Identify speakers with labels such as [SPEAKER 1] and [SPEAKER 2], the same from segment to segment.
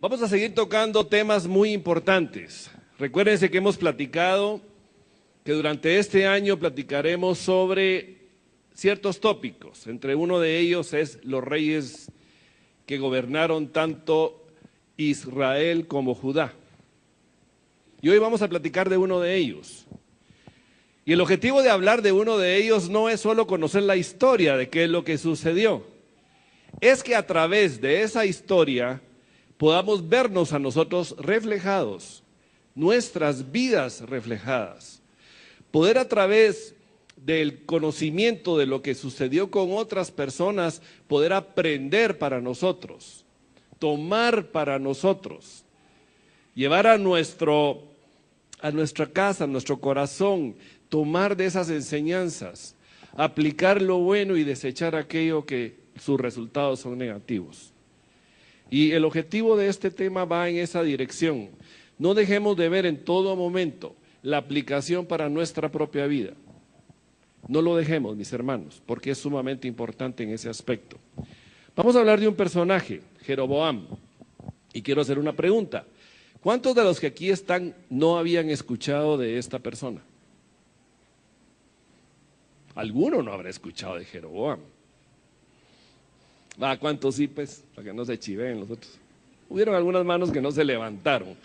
[SPEAKER 1] Vamos a seguir tocando temas muy importantes. Recuérdense que hemos platicado que durante este año platicaremos sobre ciertos tópicos. Entre uno de ellos es los reyes que gobernaron tanto Israel como Judá. Y hoy vamos a platicar de uno de ellos. Y el objetivo de hablar de uno de ellos no es solo conocer la historia de qué es lo que sucedió. Es que a través de esa historia podamos vernos a nosotros reflejados, nuestras vidas reflejadas. Poder a través del conocimiento de lo que sucedió con otras personas, poder aprender para nosotros, tomar para nosotros, llevar a nuestra casa, a nuestro corazón, tomar de esas enseñanzas, aplicar lo bueno y desechar aquello que sus resultados son negativos. Y el objetivo de este tema va en esa dirección. No dejemos de ver en todo momento la aplicación para nuestra propia vida. No lo dejemos, mis hermanos, porque es sumamente importante en ese aspecto. Vamos a hablar de un personaje, Jeroboam, y quiero hacer una pregunta. ¿Cuántos de los que aquí están no habían escuchado de esta persona? Alguno no habrá escuchado de Jeroboam. ¿Cuántos sí, pues? Para que no se chiveen los otros. Hubieron algunas manos que no se levantaron.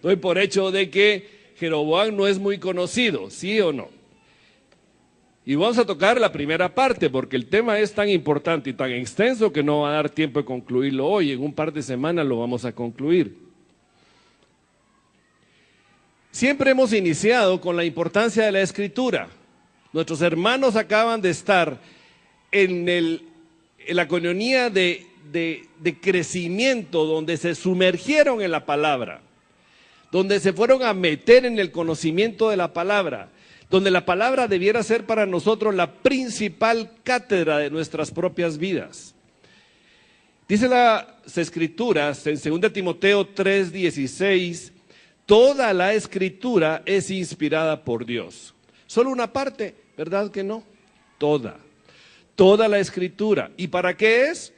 [SPEAKER 1] Doy por hecho de que Jeroboam no es muy conocido, ¿sí o no? Y vamos a tocar la primera parte, porque el tema es tan importante y tan extenso que no va a dar tiempo de concluirlo hoy. En un par de semanas lo vamos a concluir. Siempre hemos iniciado con la importancia de la Escritura. Nuestros hermanos acaban de estar en la coinonía de crecimiento, donde se sumergieron en la palabra, donde se fueron a meter en el conocimiento de la palabra, donde la palabra debiera ser para nosotros la principal cátedra de nuestras propias vidas. Dice las Escrituras en 2 Timoteo 3:16, toda la Escritura es inspirada por Dios. Solo una parte, ¿verdad que no? Toda la Escritura. ¿Y para qué es?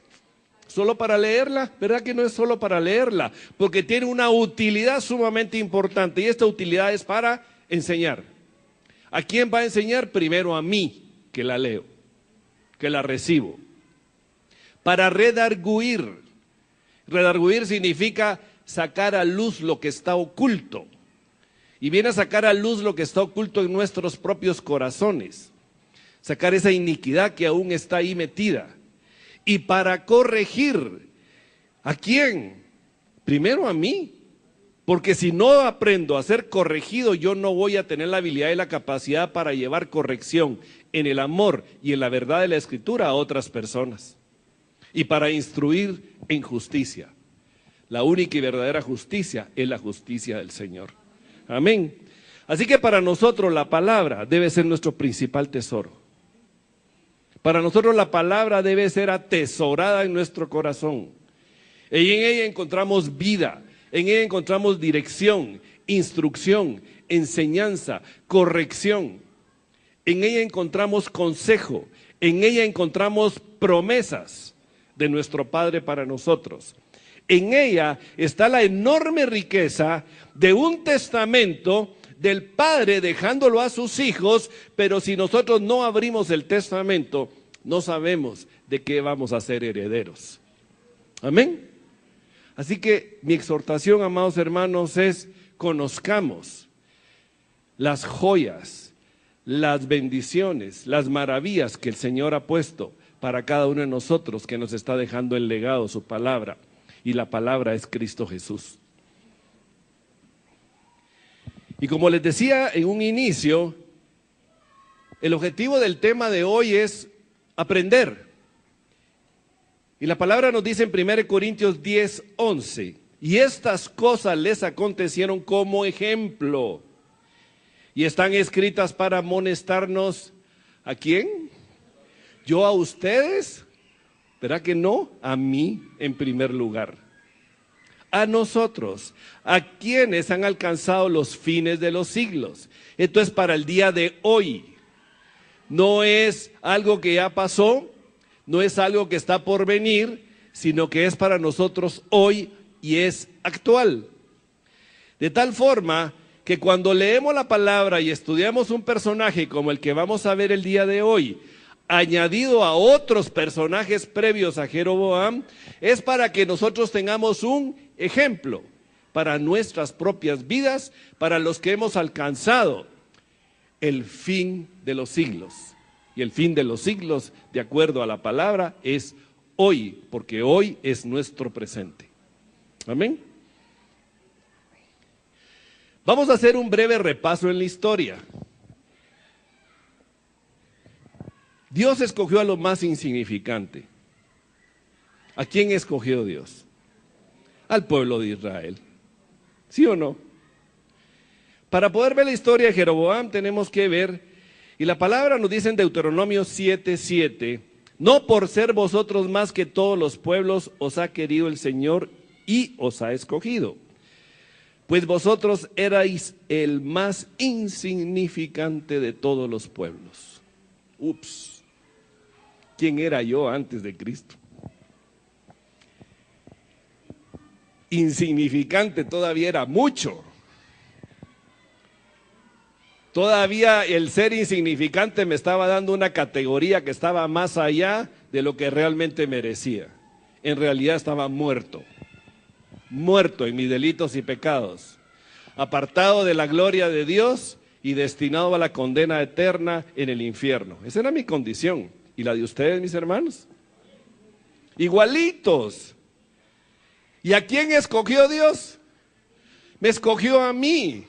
[SPEAKER 1] ¿Solo para leerla? ¿Verdad que no es solo para leerla? Porque tiene una utilidad sumamente importante, y esta utilidad es para enseñar. ¿A quién va a enseñar? Primero a mí, que la leo, que la recibo. Para redarguir. Redarguir significa sacar a luz lo que está oculto. Y viene a sacar a luz lo que está oculto en nuestros propios corazones. Sacar esa iniquidad que aún está ahí metida. Y para corregir, ¿a quién? Primero a mí. Porque si no aprendo a ser corregido, yo no voy a tener la habilidad y la capacidad para llevar corrección en el amor y en la verdad de la Escritura a otras personas. Y para instruir en justicia. La única y verdadera justicia es la justicia del Señor. Amén. Así que para nosotros la palabra debe ser nuestro principal tesoro. Para nosotros la palabra debe ser atesorada en nuestro corazón. Y en ella encontramos vida, en ella encontramos dirección, instrucción, enseñanza, corrección. En ella encontramos consejo, en ella encontramos promesas de nuestro Padre para nosotros. En ella está la enorme riqueza de un testamento del Padre dejándolo a sus hijos, pero si nosotros no abrimos el testamento, no sabemos de qué vamos a ser herederos. Amén. Así que mi exhortación, amados hermanos, es conozcamos las joyas, las bendiciones, las maravillas que el Señor ha puesto para cada uno de nosotros, que nos está dejando el legado, su palabra. Y la palabra es Cristo Jesús. Y como les decía en un inicio, el objetivo del tema de hoy es aprender. Y la palabra nos dice en 1 Corintios 10:11, y estas cosas les acontecieron como ejemplo, y están escritas para amonestarnos, ¿a quién? ¿Yo a ustedes? ¿Verdad que no? A mí en primer lugar. A nosotros, a quienes han alcanzado los fines de los siglos. Esto es para el día de hoy. No es algo que ya pasó, no es algo que está por venir, sino que es para nosotros hoy y es actual. De tal forma que cuando leemos la palabra y estudiamos un personaje como el que vamos a ver el día de hoy, añadido a otros personajes previos a Jeroboam, es para que nosotros tengamos un ejemplo para nuestras propias vidas, para los que hemos alcanzado el fin de los siglos. Y el fin de los siglos, de acuerdo a la palabra, es hoy, porque hoy es nuestro presente. Amén. Vamos a hacer un breve repaso en la historia. Dios escogió a lo más insignificante. ¿A quién escogió Dios? Al pueblo de Israel. ¿Sí o no? Para poder ver la historia de Jeroboam tenemos que ver, y la palabra nos dice en Deuteronomio 7:7, no por ser vosotros más que todos los pueblos os ha querido el Señor y os ha escogido, pues vosotros erais el más insignificante de todos los pueblos. Ups, ¿quién era yo antes de Cristo? Insignificante todavía era mucho. Todavía el ser insignificante me estaba dando una categoría que estaba más allá de lo que realmente merecía. En realidad estaba muerto en mis delitos y pecados, apartado de la gloria de Dios y destinado a la condena eterna en el infierno. Esa era mi condición, y la de ustedes, mis hermanos. Igualitos. ¿Y a quién escogió Dios? Me escogió a mí.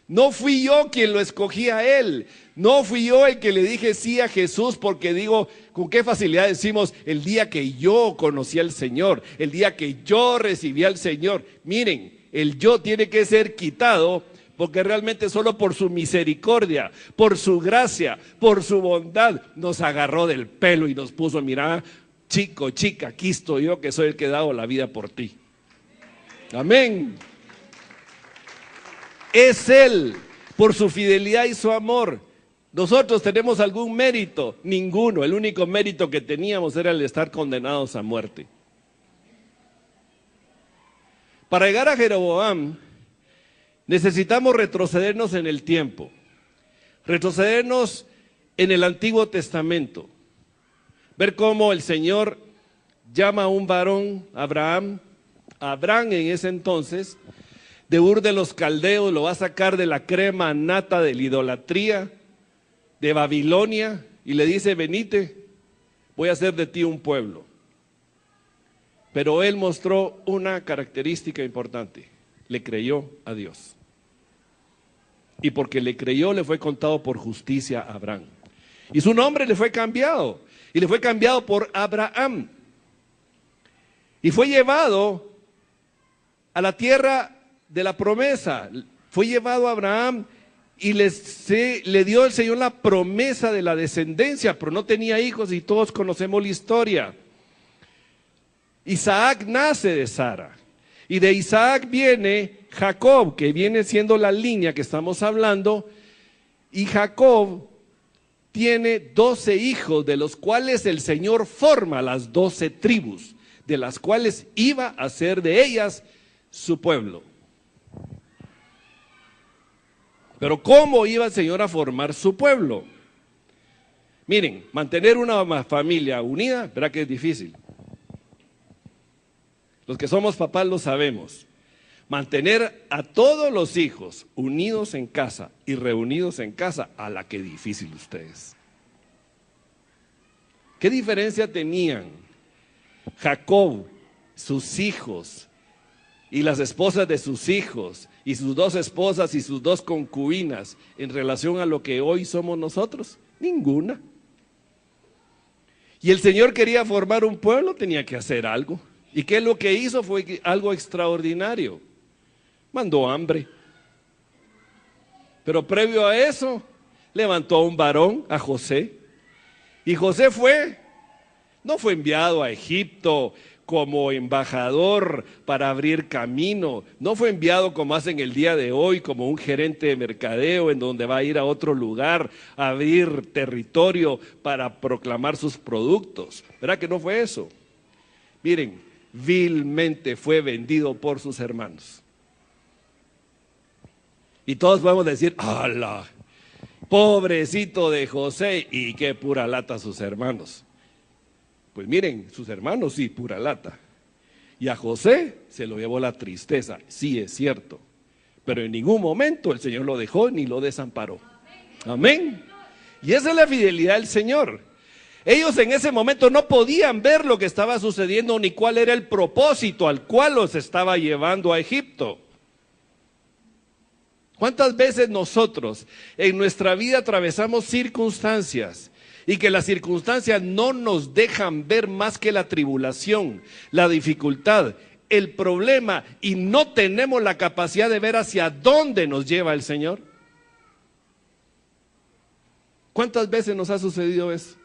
[SPEAKER 1] No fui yo quien lo escogí a él. No fui yo el que le dije sí a Jesús, porque digo, con qué facilidad decimos el día que yo conocí al Señor, el día que yo recibí al Señor. Miren, el yo tiene que ser quitado, porque realmente solo por su misericordia, por su gracia, por su bondad, nos agarró del pelo y nos puso, mira, chico, chica, aquí estoy yo que soy el que he dado la vida por ti. Amén. Es Él, por su fidelidad y su amor. ¿Nosotros tenemos algún mérito? Ninguno. El único mérito que teníamos era el de estar condenados a muerte. Para llegar a Jeroboam, necesitamos retrocedernos en el tiempo, retrocedernos en el Antiguo Testamento, ver cómo el Señor llama a un varón, Abraham en ese entonces, de Ur de los Caldeos, lo va a sacar de la crema nata de la idolatría, de Babilonia, y le dice, venite, voy a hacer de ti un pueblo. Pero él mostró una característica importante, le creyó a Dios. Y porque le creyó, le fue contado por justicia a Abraham. Y su nombre le fue cambiado, y le fue cambiado por Abraham. Y fue llevado a la tierra de la promesa. Fue llevado a Abraham y le dio el Señor la promesa de la descendencia, pero no tenía hijos y todos conocemos la historia. Isaac nace de Sara y de Isaac viene Jacob, que viene siendo la línea que estamos hablando, y Jacob tiene 12 hijos, de los cuales el Señor forma las 12 tribus, de las cuales iba a ser de ellas su pueblo. Pero ¿cómo iba el Señor a formar su pueblo? Miren, mantener una familia unida, ¿verdad que es difícil? Los que somos papás lo sabemos. Mantener a todos los hijos unidos en casa y reunidos en casa, a la que difícil ustedes. ¿Qué diferencia tenían Jacob, sus hijos y las esposas de sus hijos, y sus 2 esposas y sus 2 concubinas en relación a lo que hoy somos nosotros? Ninguna. Y el Señor quería formar un pueblo, tenía que hacer algo. ¿Y qué es lo que hizo? Fue algo extraordinario. Mandó hambre. Pero previo a eso, levantó a un varón, a José. Y José no fue enviado a Egipto como embajador para abrir camino, no fue enviado como hacen el día de hoy, como un gerente de mercadeo en donde va a ir a otro lugar a abrir territorio para proclamar sus productos. ¿Verdad que no fue eso? Miren, vilmente fue vendido por sus hermanos. Y todos podemos decir, ¡ala! Pobrecito de José, y qué pura lata sus hermanos. Pues miren, sus hermanos sí, pura lata. Y a José se lo llevó la tristeza, sí es cierto. Pero en ningún momento el Señor lo dejó ni lo desamparó. Amén. Y esa es la fidelidad del Señor. Ellos en ese momento no podían ver lo que estaba sucediendo ni cuál era el propósito al cual los estaba llevando a Egipto. ¿Cuántas veces nosotros en nuestra vida atravesamos circunstancias y que las circunstancias no nos dejan ver más que la tribulación, la dificultad, el problema, y no tenemos la capacidad de ver hacia dónde nos lleva el Señor? ¿Cuántas veces nos ha sucedido eso?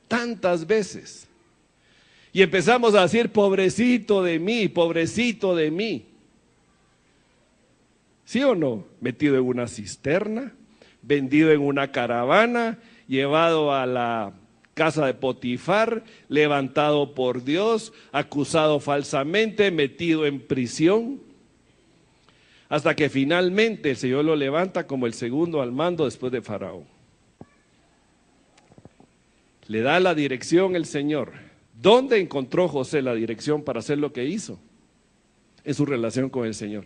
[SPEAKER 1] Tantas veces. Y empezamos a decir, pobrecito de mí, pobrecito de mí. ¿Sí o no? Metido en una cisterna, vendido en una caravana, llevado a la casa de Potifar, levantado por Dios, acusado falsamente, metido en prisión, hasta que finalmente el Señor lo levanta como el segundo al mando después de Faraón. Le da la dirección el Señor. ¿Dónde encontró José la dirección para hacer lo que hizo? En su relación con el Señor.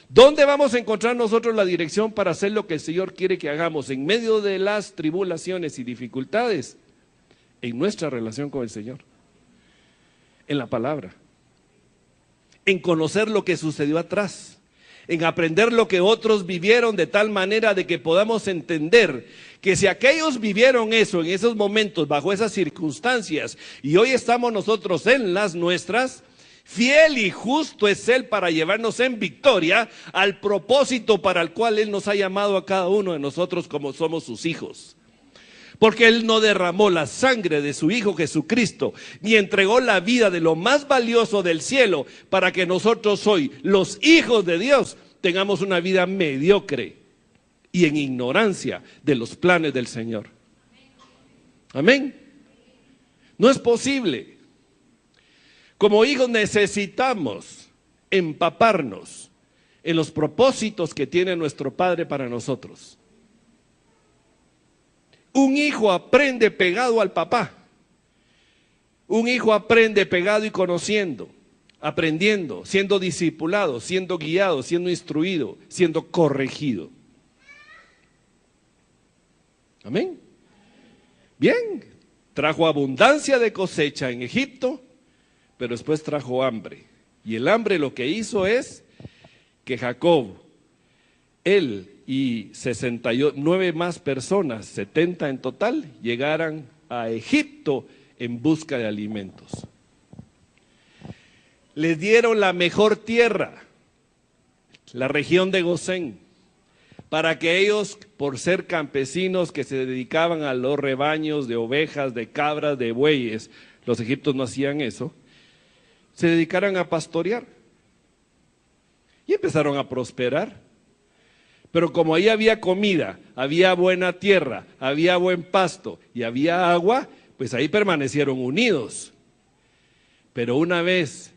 [SPEAKER 1] ¿Dónde vamos a encontrar nosotros la dirección para hacer lo que el Señor quiere que hagamos en medio de las tribulaciones y dificultades? En nuestra relación con el Señor, en la palabra, en conocer lo que sucedió atrás, en aprender lo que otros vivieron de tal manera de que podamos entender que si aquellos vivieron eso en esos momentos, bajo esas circunstancias, y hoy estamos nosotros en las nuestras, fiel y justo es Él para llevarnos en victoria al propósito para el cual Él nos ha llamado a cada uno de nosotros como somos sus hijos. Porque Él no derramó la sangre de su Hijo Jesucristo, ni entregó la vida de lo más valioso del cielo para que nosotros hoy, los hijos de Dios, tengamos una vida mediocre y en ignorancia de los planes del Señor. Amén. No es posible. Como hijos necesitamos empaparnos en los propósitos que tiene nuestro Padre para nosotros. Un hijo aprende pegado al papá. Un hijo aprende pegado y conociendo, aprendiendo, siendo discipulado, siendo guiado, siendo instruido, siendo corregido. Amén. Bien, trajo abundancia de cosecha en Egipto, pero después trajo hambre. Y el hambre lo que hizo es que Jacob, él y 69 más personas, 70 en total, llegaran a Egipto en busca de alimentos. Les dieron la mejor tierra, la región de Gosén, para que ellos, por ser campesinos que se dedicaban a los rebaños de ovejas, de cabras, de bueyes, los egipcios no hacían eso, se dedicaran a pastorear. Y empezaron a prosperar. Pero como ahí había comida, había buena tierra, había buen pasto y había agua, pues ahí permanecieron unidos. Pero una vez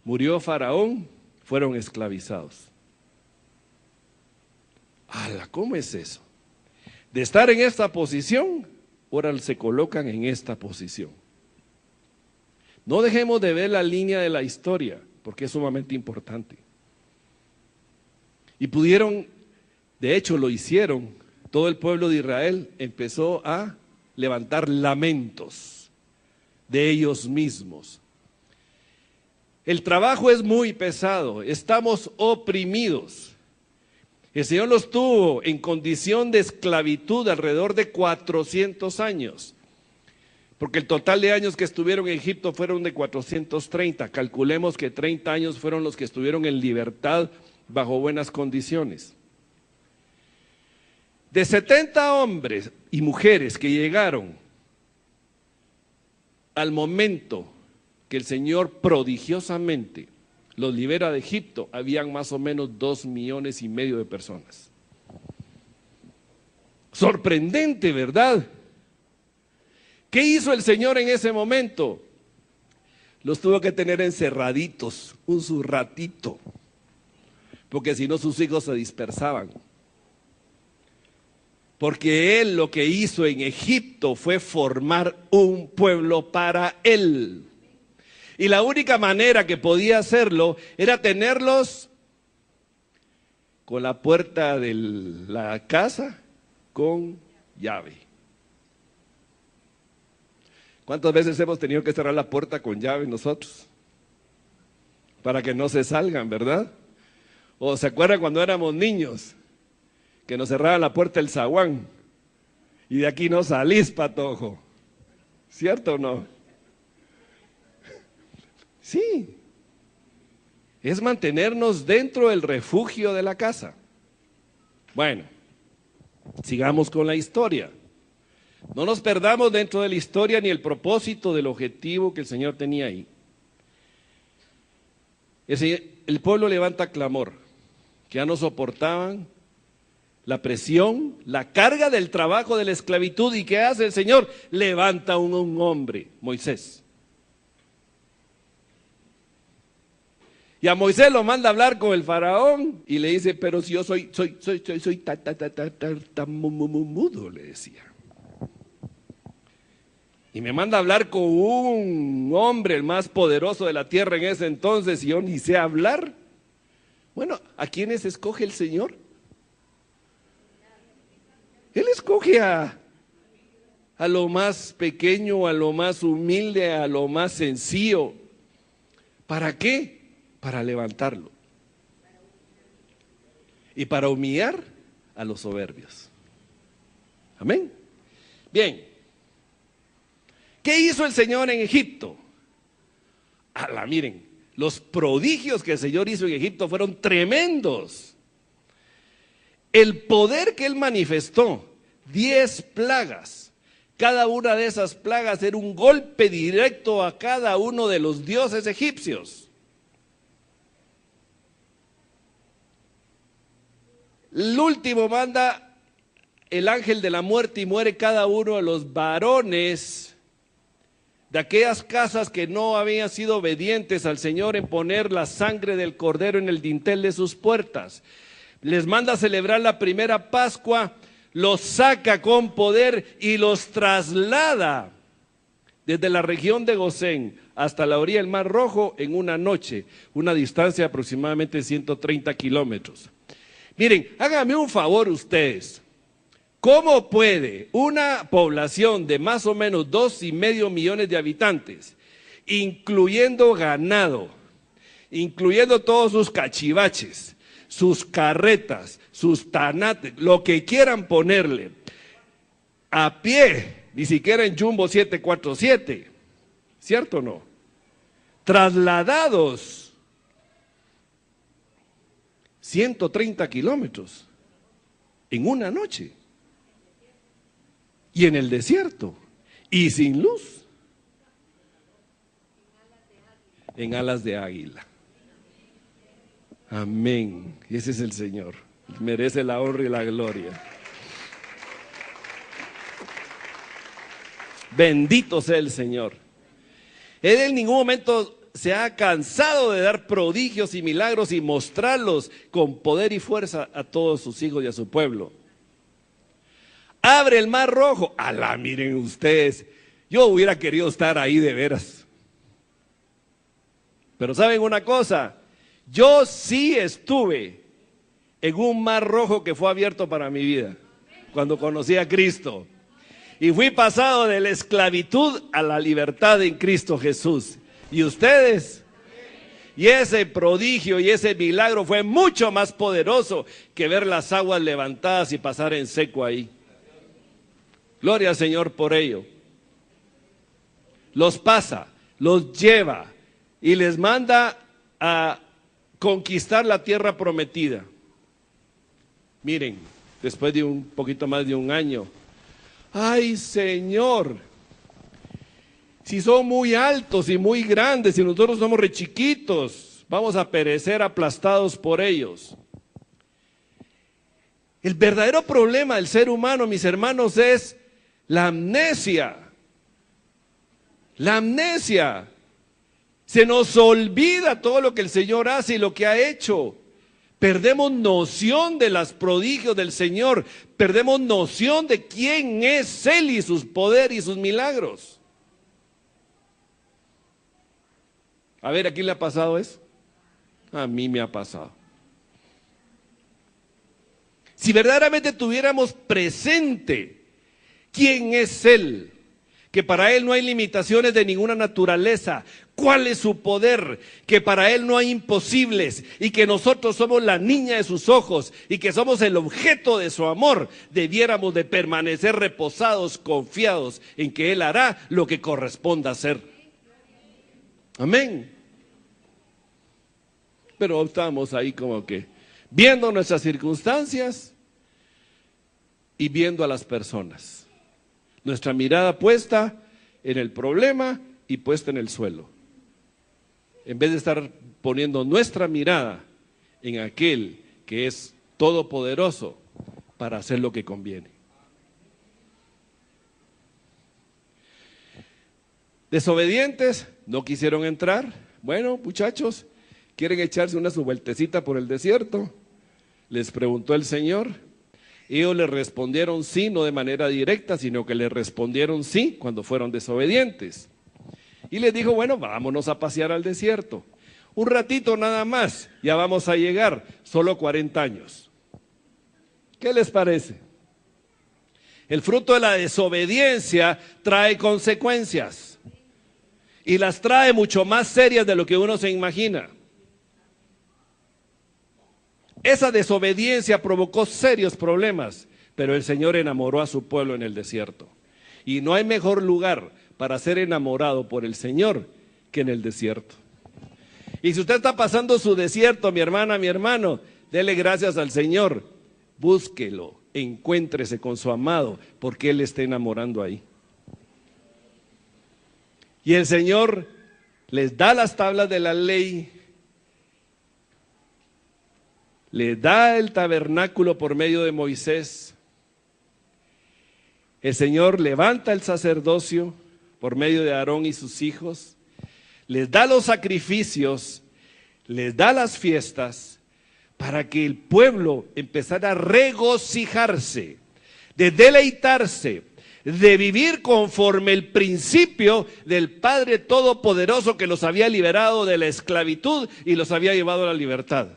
[SPEAKER 1] murió Faraón, fueron esclavizados. ¡Hala! ¿Cómo es eso? De estar en esta posición, ahora se colocan en esta posición. No dejemos de ver la línea de la historia, porque es sumamente importante. Y pudieron, de hecho lo hicieron, todo el pueblo de Israel empezó a levantar lamentos de ellos mismos. El trabajo es muy pesado, estamos oprimidos. El Señor los tuvo en condición de esclavitud alrededor de 400 años. Porque el total de años que estuvieron en Egipto fueron de 430. Calculemos que 30 años fueron los que estuvieron en libertad bajo buenas condiciones. De 70 hombres y mujeres que llegaron al momento que el Señor prodigiosamente los libera de Egipto, habían más o menos 2,5 millones de personas. Sorprendente, ¿verdad? ¿Qué hizo el Señor en ese momento? Los tuvo que tener encerraditos un su ratito, porque si no sus hijos se dispersaban. Porque él lo que hizo en Egipto fue formar un pueblo para él. Y la única manera que podía hacerlo era tenerlos con la puerta de la casa con llave. ¿Cuántas veces hemos tenido que cerrar la puerta con llave nosotros? Para que no se salgan, ¿verdad? ¿O se acuerdan cuando éramos niños? Que nos cerraban la puerta el zaguán. Y de aquí no salís, patojo. ¿Cierto o no? Sí. Es mantenernos dentro del refugio de la casa. Bueno, sigamos con la historia. No nos perdamos dentro de la historia ni el propósito del objetivo que el Señor tenía ahí. El pueblo levanta clamor, que ya no soportaban la presión, la carga del trabajo de la esclavitud. ¿Y qué hace el Señor? Levanta un hombre, Moisés. Y a Moisés lo manda a hablar con el faraón y le dice, pero si yo soy mudo, le decía. Y me manda a hablar con un hombre, el más poderoso de la tierra en ese entonces, y yo ni sé hablar. Bueno, ¿a quiénes escoge el Señor? Él escoge a lo más pequeño, a lo más humilde, a lo más sencillo. ¿Para qué? Para levantarlo. Y para humillar a los soberbios. Amén. Bien. ¿Qué hizo el Señor en Egipto? Miren, los prodigios que el Señor hizo en Egipto fueron tremendos. El poder que Él manifestó, 10 plagas. Cada una de esas plagas era un golpe directo a cada uno de los dioses egipcios. El último manda el ángel de la muerte y muere cada uno de los varones de aquellas casas que no habían sido obedientes al Señor en poner la sangre del cordero en el dintel de sus puertas. Les manda a celebrar la primera Pascua, los saca con poder y los traslada desde la región de Gosén hasta la orilla del Mar Rojo en una noche, una distancia de aproximadamente 130 kilómetros. Miren, háganme un favor ustedes. ¿Cómo puede una población de más o menos 2,5 millones de habitantes, incluyendo ganado, incluyendo todos sus cachivaches, sus carretas, sus tanates, lo que quieran ponerle, a pie, ni siquiera en Jumbo 747, ¿cierto o no? Trasladados 130 kilómetros en una noche? Y en el desierto, y sin luz, en alas de águila. Amén. Ese es el Señor. Merece la honra y la gloria. Bendito sea el Señor. Él en ningún momento se ha cansado de dar prodigios y milagros y mostrarlos con poder y fuerza a todos sus hijos y a su pueblo. Abre el Mar Rojo. Miren ustedes, yo hubiera querido estar ahí de veras. Pero ¿saben una cosa? Yo sí estuve en un Mar Rojo que fue abierto para mi vida, cuando conocí a Cristo. Y fui pasado de la esclavitud a la libertad en Cristo Jesús. ¿Y ustedes? Y ese prodigio y ese milagro fue mucho más poderoso que ver las aguas levantadas y pasar en seco ahí. Gloria al Señor por ello. Los pasa, los lleva y les manda a conquistar la tierra prometida. Miren, después de un poquito más de un año, ¡ay, Señor! Si son muy altos y muy grandes y nosotros somos re chiquitos, vamos a perecer aplastados por ellos. El verdadero problema del ser humano, mis hermanos, es la amnesia. La amnesia. Se nos olvida todo lo que el Señor hace y lo que ha hecho. Perdemos noción de los prodigios del Señor. Perdemos noción de quién es Él y sus poderes y sus milagros. A ver, ¿a quién le ha pasado eso? A mí me ha pasado. Si verdaderamente tuviéramos presente quién es Él, que para Él no hay limitaciones de ninguna naturaleza, cuál es su poder, que para Él no hay imposibles y que nosotros somos la niña de sus ojos y que somos el objeto de su amor, debiéramos de permanecer reposados, confiados en que Él hará lo que corresponda hacer. Amén. Pero estamos ahí como que viendo nuestras circunstancias y viendo a las personas. Nuestra mirada puesta en el problema y puesta en el suelo. En vez de estar poniendo nuestra mirada en aquel que es todopoderoso para hacer lo que conviene. Desobedientes, no quisieron entrar. Bueno, muchachos, ¿quieren echarse una su vueltecita por el desierto? Les preguntó el Señor. Ellos le respondieron sí, no de manera directa, sino que le respondieron sí cuando fueron desobedientes. Y les dijo, bueno, vámonos a pasear al desierto. Un ratito nada más, ya vamos a llegar, solo 40 años. ¿Qué les parece? El fruto de la desobediencia trae consecuencias. Y las trae mucho más serias de lo que uno se imagina. Esa desobediencia provocó serios problemas, pero el Señor enamoró a su pueblo en el desierto. Y no hay mejor lugar para ser enamorado por el Señor que en el desierto. Y si usted está pasando su desierto, mi hermana, mi hermano, dele gracias al Señor, búsquelo, encuéntrese con su amado, porque Él está enamorando ahí. Y el Señor les da las tablas de la ley, le da el tabernáculo por medio de Moisés. El Señor levanta el sacerdocio por medio de Aarón y sus hijos. Les da los sacrificios, les da las fiestas para que el pueblo empezara a regocijarse, de deleitarse, de vivir conforme el principio del Padre Todopoderoso que los había liberado de la esclavitud y los había llevado a la libertad.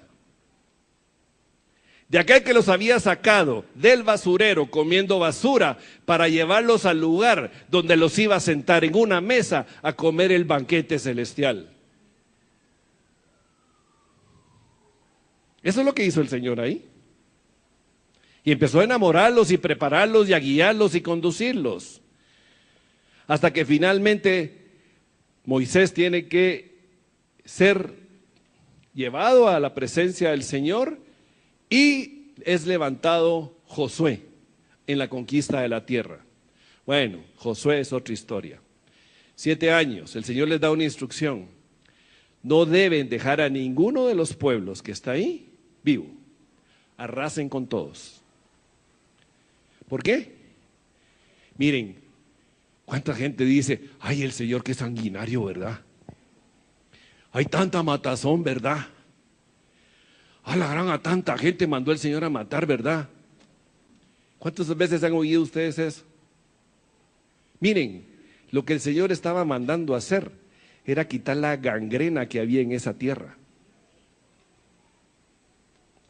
[SPEAKER 1] De aquel que los había sacado del basurero comiendo basura para llevarlos al lugar donde los iba a sentar en una mesa a comer el banquete celestial. Eso es lo que hizo el Señor ahí. Y empezó a enamorarlos y prepararlos y a guiarlos y conducirlos. Hasta que finalmente Moisés tiene que ser llevado a la presencia del Señor y es levantado Josué en la conquista de la tierra. Bueno, Josué es otra historia. 7 años, el Señor les da una instrucción. No deben dejar a ninguno de los pueblos que está ahí vivo. Arrasen con todos. ¿Por qué? Miren, cuánta gente dice, ay, el Señor qué sanguinario, ¿verdad? Hay tanta matazón, ¿verdad? A la gran, a tanta gente mandó el Señor a matar, ¿verdad? ¿Cuántas veces han oído ustedes eso? Miren, lo que el Señor estaba mandando a hacer era quitar la gangrena que había en esa tierra.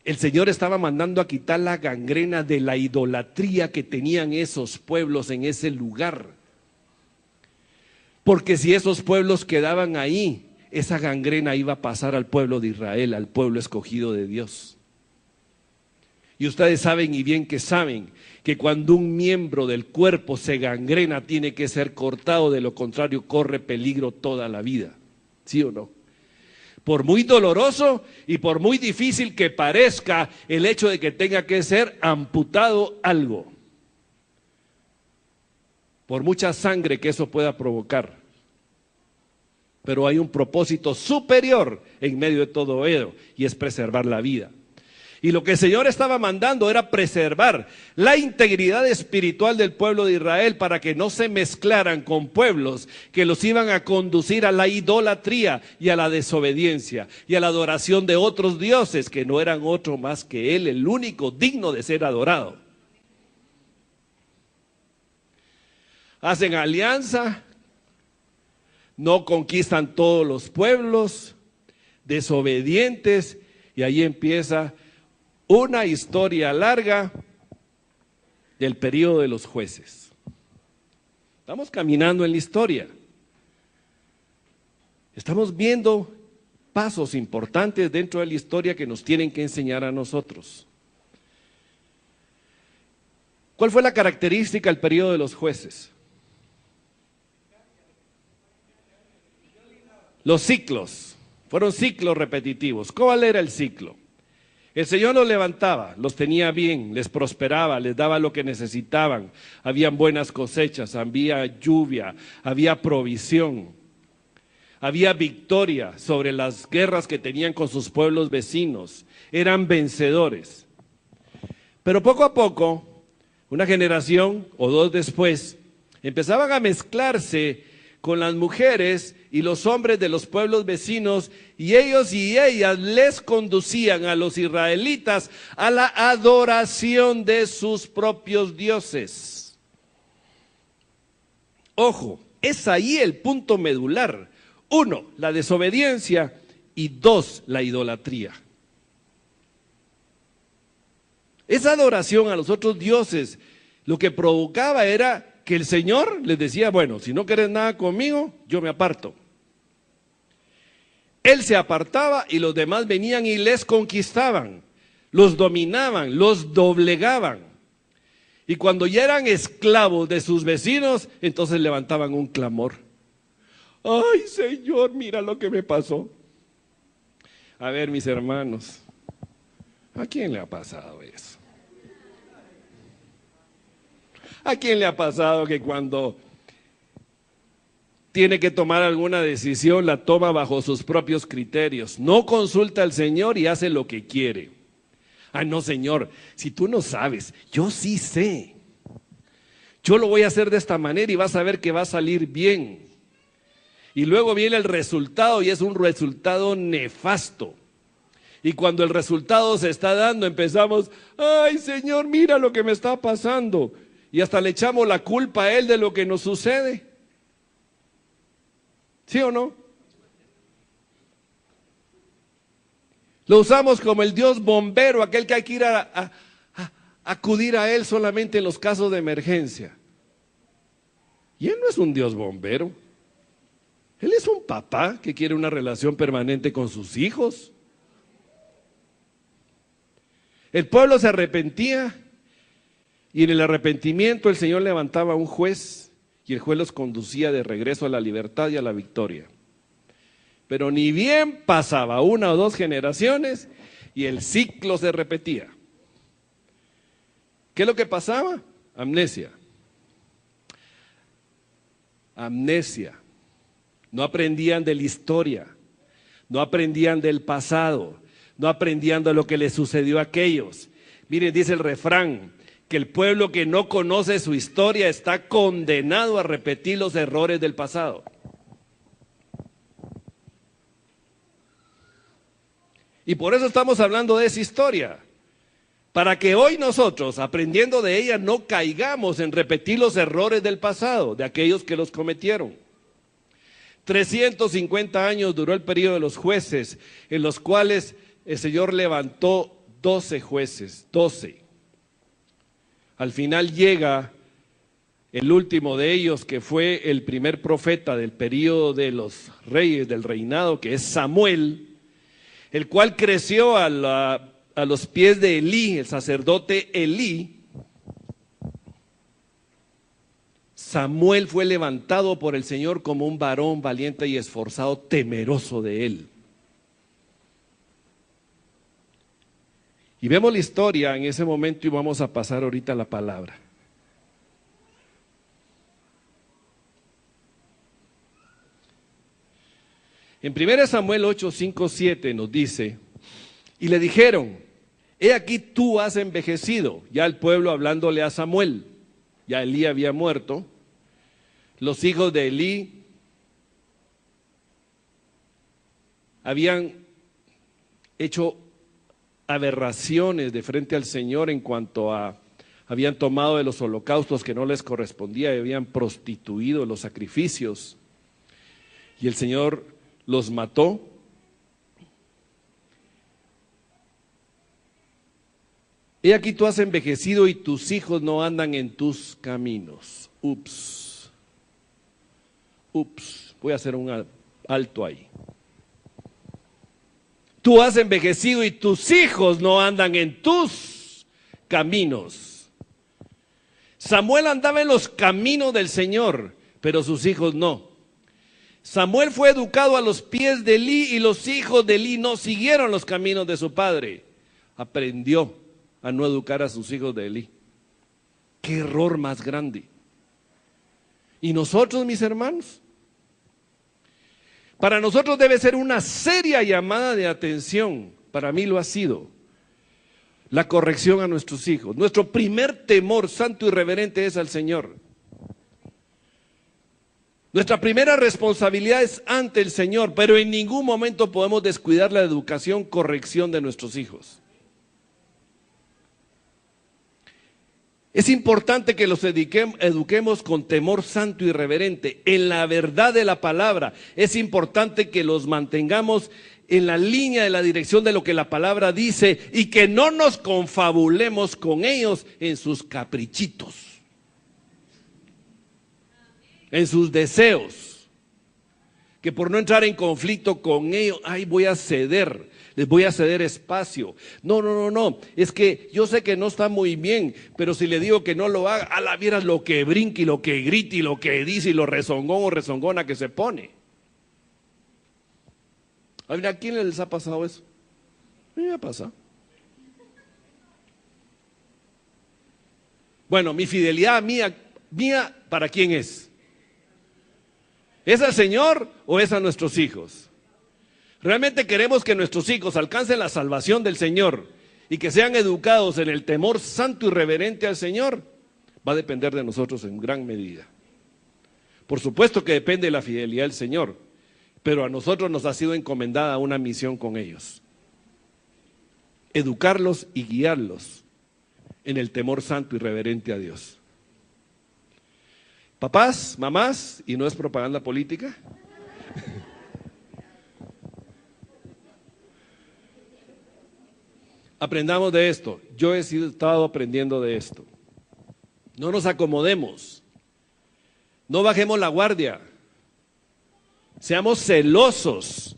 [SPEAKER 1] El Señor estaba mandando a quitar la gangrena de la idolatría que tenían esos pueblos en ese lugar. Porque si esos pueblos quedaban ahí, esa gangrena iba a pasar al pueblo de Israel, al pueblo escogido de Dios. Y ustedes saben y bien que saben que cuando un miembro del cuerpo se gangrena tiene que ser cortado, de lo contrario corre peligro toda la vida. ¿Sí o no? Por muy doloroso y por muy difícil que parezca el hecho de que tenga que ser amputado algo. Por mucha sangre que eso pueda provocar. Pero hay un propósito superior en medio de todo ello y es preservar la vida. Y lo que el Señor estaba mandando era preservar la integridad espiritual del pueblo de Israel para que no se mezclaran con pueblos que los iban a conducir a la idolatría y a la desobediencia y a la adoración de otros dioses que no eran otro más que Él, el único digno de ser adorado. Hacen alianza, no conquistan todos los pueblos, desobedientes, y ahí empieza una historia larga del periodo de los jueces. Estamos caminando en la historia. Estamos viendo pasos importantes dentro de la historia que nos tienen que enseñar a nosotros. ¿Cuál fue la característica del periodo de los jueces? Los ciclos, fueron ciclos repetitivos. ¿Cuál era el ciclo? El Señor los levantaba, los tenía bien, les prosperaba, les daba lo que necesitaban. Habían buenas cosechas, había lluvia, había provisión. Había victoria sobre las guerras que tenían con sus pueblos vecinos. Eran vencedores. Pero poco a poco, una generación o dos después, empezaban a mezclarse con las mujeres y los hombres de los pueblos vecinos, y ellos y ellas les conducían a los israelitas a la adoración de sus propios dioses. Ojo, es ahí el punto medular. 1, la desobediencia, y 2, la idolatría. Esa adoración a los otros dioses lo que provocaba era que el Señor les decía, bueno, si no querés nada conmigo, yo me aparto. Él se apartaba y los demás venían y les conquistaban, los dominaban, los doblegaban. Y cuando ya eran esclavos de sus vecinos, entonces levantaban un clamor. ¡Ay, Señor, mira lo que me pasó! A ver, mis hermanos, ¿a quién le ha pasado eso? ¿A quién le ha pasado que cuando tiene que tomar alguna decisión la toma bajo sus propios criterios? No consulta al Señor y hace lo que quiere. Ah, no, Señor, si tú no sabes, yo sí sé. Yo lo voy a hacer de esta manera y vas a ver que va a salir bien. Y luego viene el resultado y es un resultado nefasto. Y cuando el resultado se está dando, empezamos, ¡ay, Señor, mira lo que me está pasando! Y hasta le echamos la culpa a Él de lo que nos sucede. ¿Sí o no? Lo usamos como el Dios bombero, aquel que hay que ir a acudir a Él solamente en los casos de emergencia. Y Él no es un Dios bombero. Él es un papá que quiere una relación permanente con sus hijos. El pueblo se arrepentía. Y en el arrepentimiento el Señor levantaba a un juez y el juez los conducía de regreso a la libertad y a la victoria. Pero ni bien pasaba 1 o 2 generaciones y el ciclo se repetía. ¿Qué es lo que pasaba? Amnesia. Amnesia. No aprendían de la historia, no aprendían del pasado, no aprendían de lo que les sucedió a aquellos. Miren, dice el refrán, que el pueblo que no conoce su historia está condenado a repetir los errores del pasado. Y por eso estamos hablando de esa historia, para que hoy nosotros, aprendiendo de ella, no caigamos en repetir los errores del pasado, de aquellos que los cometieron. 350 años duró el periodo de los jueces, en los cuales el Señor levantó 12 jueces, 12. Al final llega el último de ellos, que fue el primer profeta del periodo de los reyes, del reinado, que es Samuel, el cual creció a los pies de Elí, el sacerdote Elí. Samuel fue levantado por el Señor como un varón valiente y esforzado, temeroso de Él. Y vemos la historia en ese momento y vamos a pasar ahorita la palabra. En 1 Samuel 8, 5, 7 nos dice, y le dijeron, he aquí tú has envejecido. Ya el pueblo hablándole a Samuel, ya Elí había muerto, los hijos de Elí habían hecho aberraciones de frente al Señor en cuanto a, habían tomado de los holocaustos que no les correspondía y habían prostituido los sacrificios. Y el Señor los mató. He aquí tú has envejecido y tus hijos no andan en tus caminos. Ups, voy a hacer un alto ahí. Tú has envejecido y tus hijos no andan en tus caminos. Samuel andaba en los caminos del Señor, pero sus hijos no. Samuel fue educado a los pies de Elí y los hijos de Elí no siguieron los caminos de su padre. Aprendió a no educar a sus hijos de Elí. ¡Qué error más grande! ¿Y nosotros, mis hermanos? Para nosotros debe ser una seria llamada de atención, para mí lo ha sido, la corrección a nuestros hijos. Nuestro primer temor santo y reverente es al Señor. Nuestra primera responsabilidad es ante el Señor, pero en ningún momento podemos descuidar la educación, corrección de nuestros hijos. Es importante que los eduquemos con temor santo y reverente, en la verdad de la palabra. Es importante que los mantengamos en la línea de la dirección de lo que la palabra dice y que no nos confabulemos con ellos en sus caprichitos, en sus deseos, que por no entrar en conflicto con ellos, ay, voy a ceder. Les voy a ceder espacio. No, es que yo sé que no está muy bien, pero si le digo que no lo haga, a la vieras lo que brinque y lo que grite y lo que dice y lo rezongón o rezongona que se pone. ¿A quién les ha pasado eso? A mí me ha pasado. Bueno, mi fidelidad mía, ¿para quién es? ¿Es al Señor o es a nuestros hijos? ¿Realmente queremos que nuestros hijos alcancen la salvación del Señor y que sean educados en el temor santo y reverente al Señor? Va a depender de nosotros en gran medida. Por supuesto que depende de la fidelidad del Señor, pero a nosotros nos ha sido encomendada una misión con ellos. Educarlos y guiarlos en el temor santo y reverente a Dios. Papás, mamás, y no es propaganda política. Aprendamos de esto. Yo he estado aprendiendo de esto. No nos acomodemos. No bajemos la guardia. Seamos celosos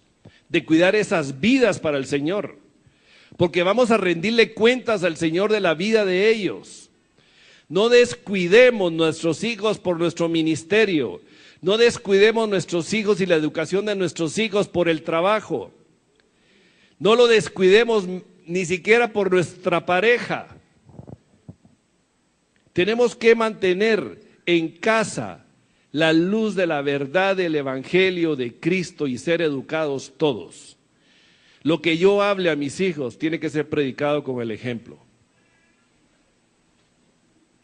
[SPEAKER 1] de cuidar esas vidas para el Señor. Porque vamos a rendirle cuentas al Señor de la vida de ellos. No descuidemos nuestros hijos por nuestro ministerio. No descuidemos nuestros hijos y la educación de nuestros hijos por el trabajo. No lo descuidemos ni siquiera por nuestra pareja. Tenemos que mantener en casa la luz de la verdad del Evangelio de Cristo y ser educados todos. Lo que yo hable a mis hijos tiene que ser predicado con el ejemplo.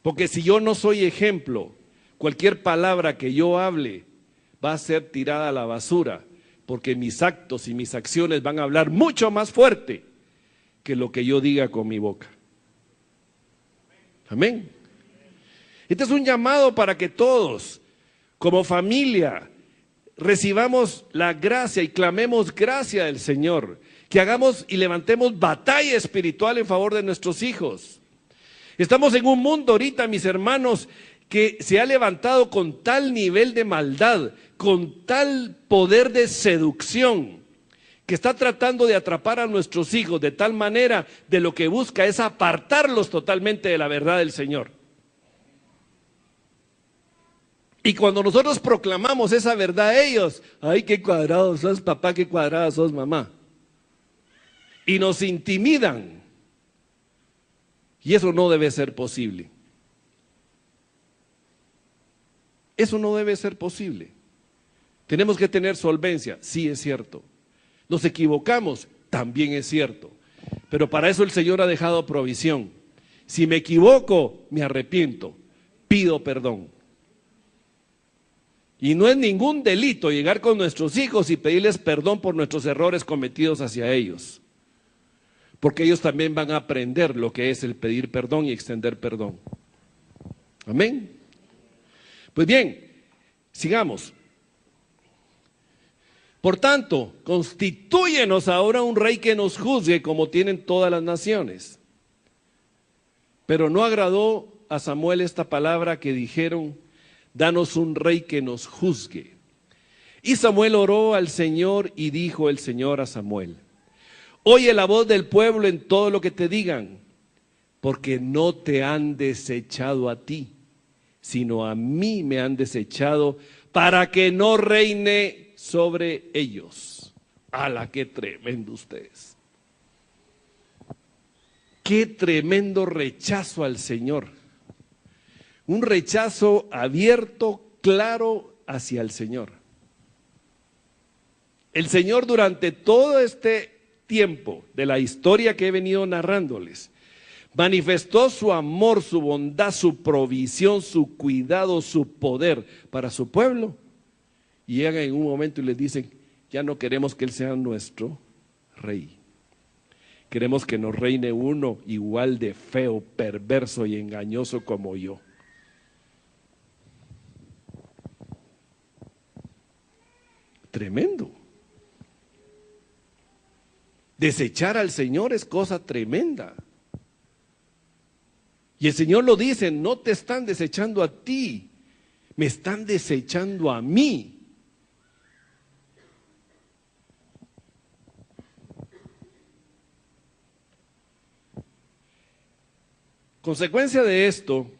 [SPEAKER 1] Porque si yo no soy ejemplo, cualquier palabra que yo hable va a ser tirada a la basura, porque mis actos y mis acciones van a hablar mucho más fuerte que lo que yo diga con mi boca. Amén. Este es un llamado para que todos, como familia, recibamos la gracia y clamemos gracia del Señor, que hagamos y levantemos batalla espiritual en favor de nuestros hijos. Estamos en un mundo ahorita, mis hermanos, que se ha levantado con tal nivel de maldad, con tal poder de seducción, que está tratando de atrapar a nuestros hijos de tal manera de lo que busca es apartarlos totalmente de la verdad del Señor. Y cuando nosotros proclamamos esa verdad a ellos, ay, qué cuadrado sos papá, qué cuadrada sos mamá. Y nos intimidan. Y eso no debe ser posible. Eso no debe ser posible. Tenemos que tener solvencia, sí es cierto. Nos equivocamos, también es cierto. Pero para eso el Señor ha dejado provisión. Si me equivoco, me arrepiento, pido perdón. Y no es ningún delito llegar con nuestros hijos y pedirles perdón por nuestros errores cometidos hacia ellos. Porque ellos también van a aprender lo que es el pedir perdón y extender perdón. Amén. Pues bien, sigamos. Por tanto, constitúyenos ahora un rey que nos juzgue como tienen todas las naciones. Pero no agradó a Samuel esta palabra que dijeron: danos un rey que nos juzgue. Y Samuel oró al Señor y dijo el Señor a Samuel: oye la voz del pueblo en todo lo que te digan, porque no te han desechado a ti, sino a mí me han desechado para que no reine sobre ellos. ¡Hala, qué tremendo ustedes! ¡Qué tremendo rechazo al Señor! Un rechazo abierto, claro, hacia el Señor. El Señor durante todo este tiempo de la historia que he venido narrándoles, manifestó su amor, su bondad, su provisión, su cuidado, su poder para su pueblo. Y llegan en un momento y les dicen: ya no queremos que Él sea nuestro rey. Queremos que nos reine uno igual de feo, perverso y engañoso como yo. Tremendo. Desechar al Señor es cosa tremenda. Y el Señor lo dice: no te están desechando a ti, me están desechando a mí. Consecuencia de esto,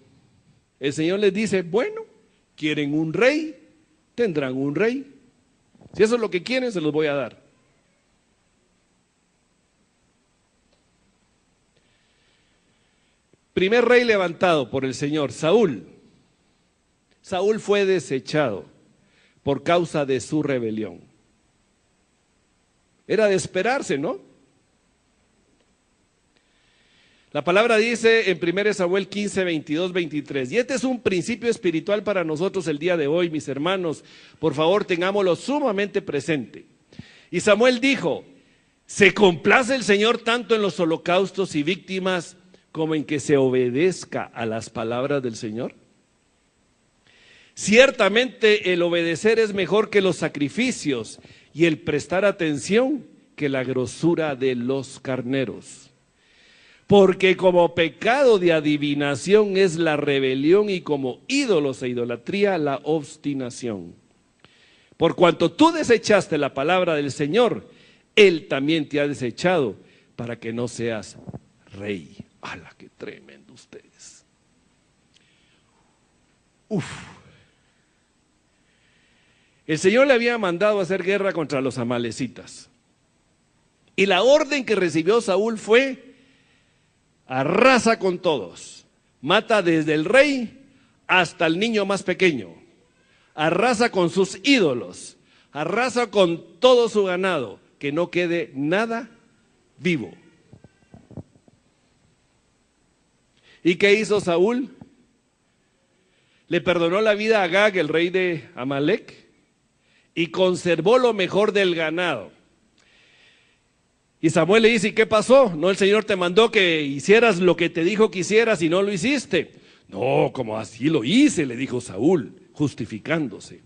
[SPEAKER 1] el Señor les dice: bueno, quieren un rey, tendrán un rey. Si eso es lo que quieren, se los voy a dar. Primer rey levantado por el Señor, Saúl. Saúl fue desechado por causa de su rebelión. Era de esperarse, ¿no? La palabra dice en 1 Samuel 15, 22, 23, y este es un principio espiritual para nosotros el día de hoy, mis hermanos, por favor tengámoslo sumamente presente. Y Samuel dijo: ¿se complace el Señor tanto en los holocaustos y víctimas como en que se obedezca a las palabras del Señor? Ciertamente el obedecer es mejor que los sacrificios y el prestar atención que la grosura de los carneros. Porque como pecado de adivinación es la rebelión y como ídolos e idolatría la obstinación. Por cuanto tú desechaste la palabra del Señor, Él también te ha desechado para que no seas rey. ¡Hala, qué tremendo ustedes! ¡Uf! El Señor le había mandado a hacer guerra contra los amalecitas. Y la orden que recibió Saúl fue: arrasa con todos, mata desde el rey hasta el niño más pequeño, arrasa con sus ídolos, arrasa con todo su ganado, que no quede nada vivo. ¿Y qué hizo Saúl? Le perdonó la vida a Agag, el rey de Amalec, y conservó lo mejor del ganado. Y Samuel le dice: ¿y qué pasó? ¿No el Señor te mandó que hicieras lo que te dijo que hicieras y no lo hiciste? No, como así lo hice, le dijo Saúl, justificándose.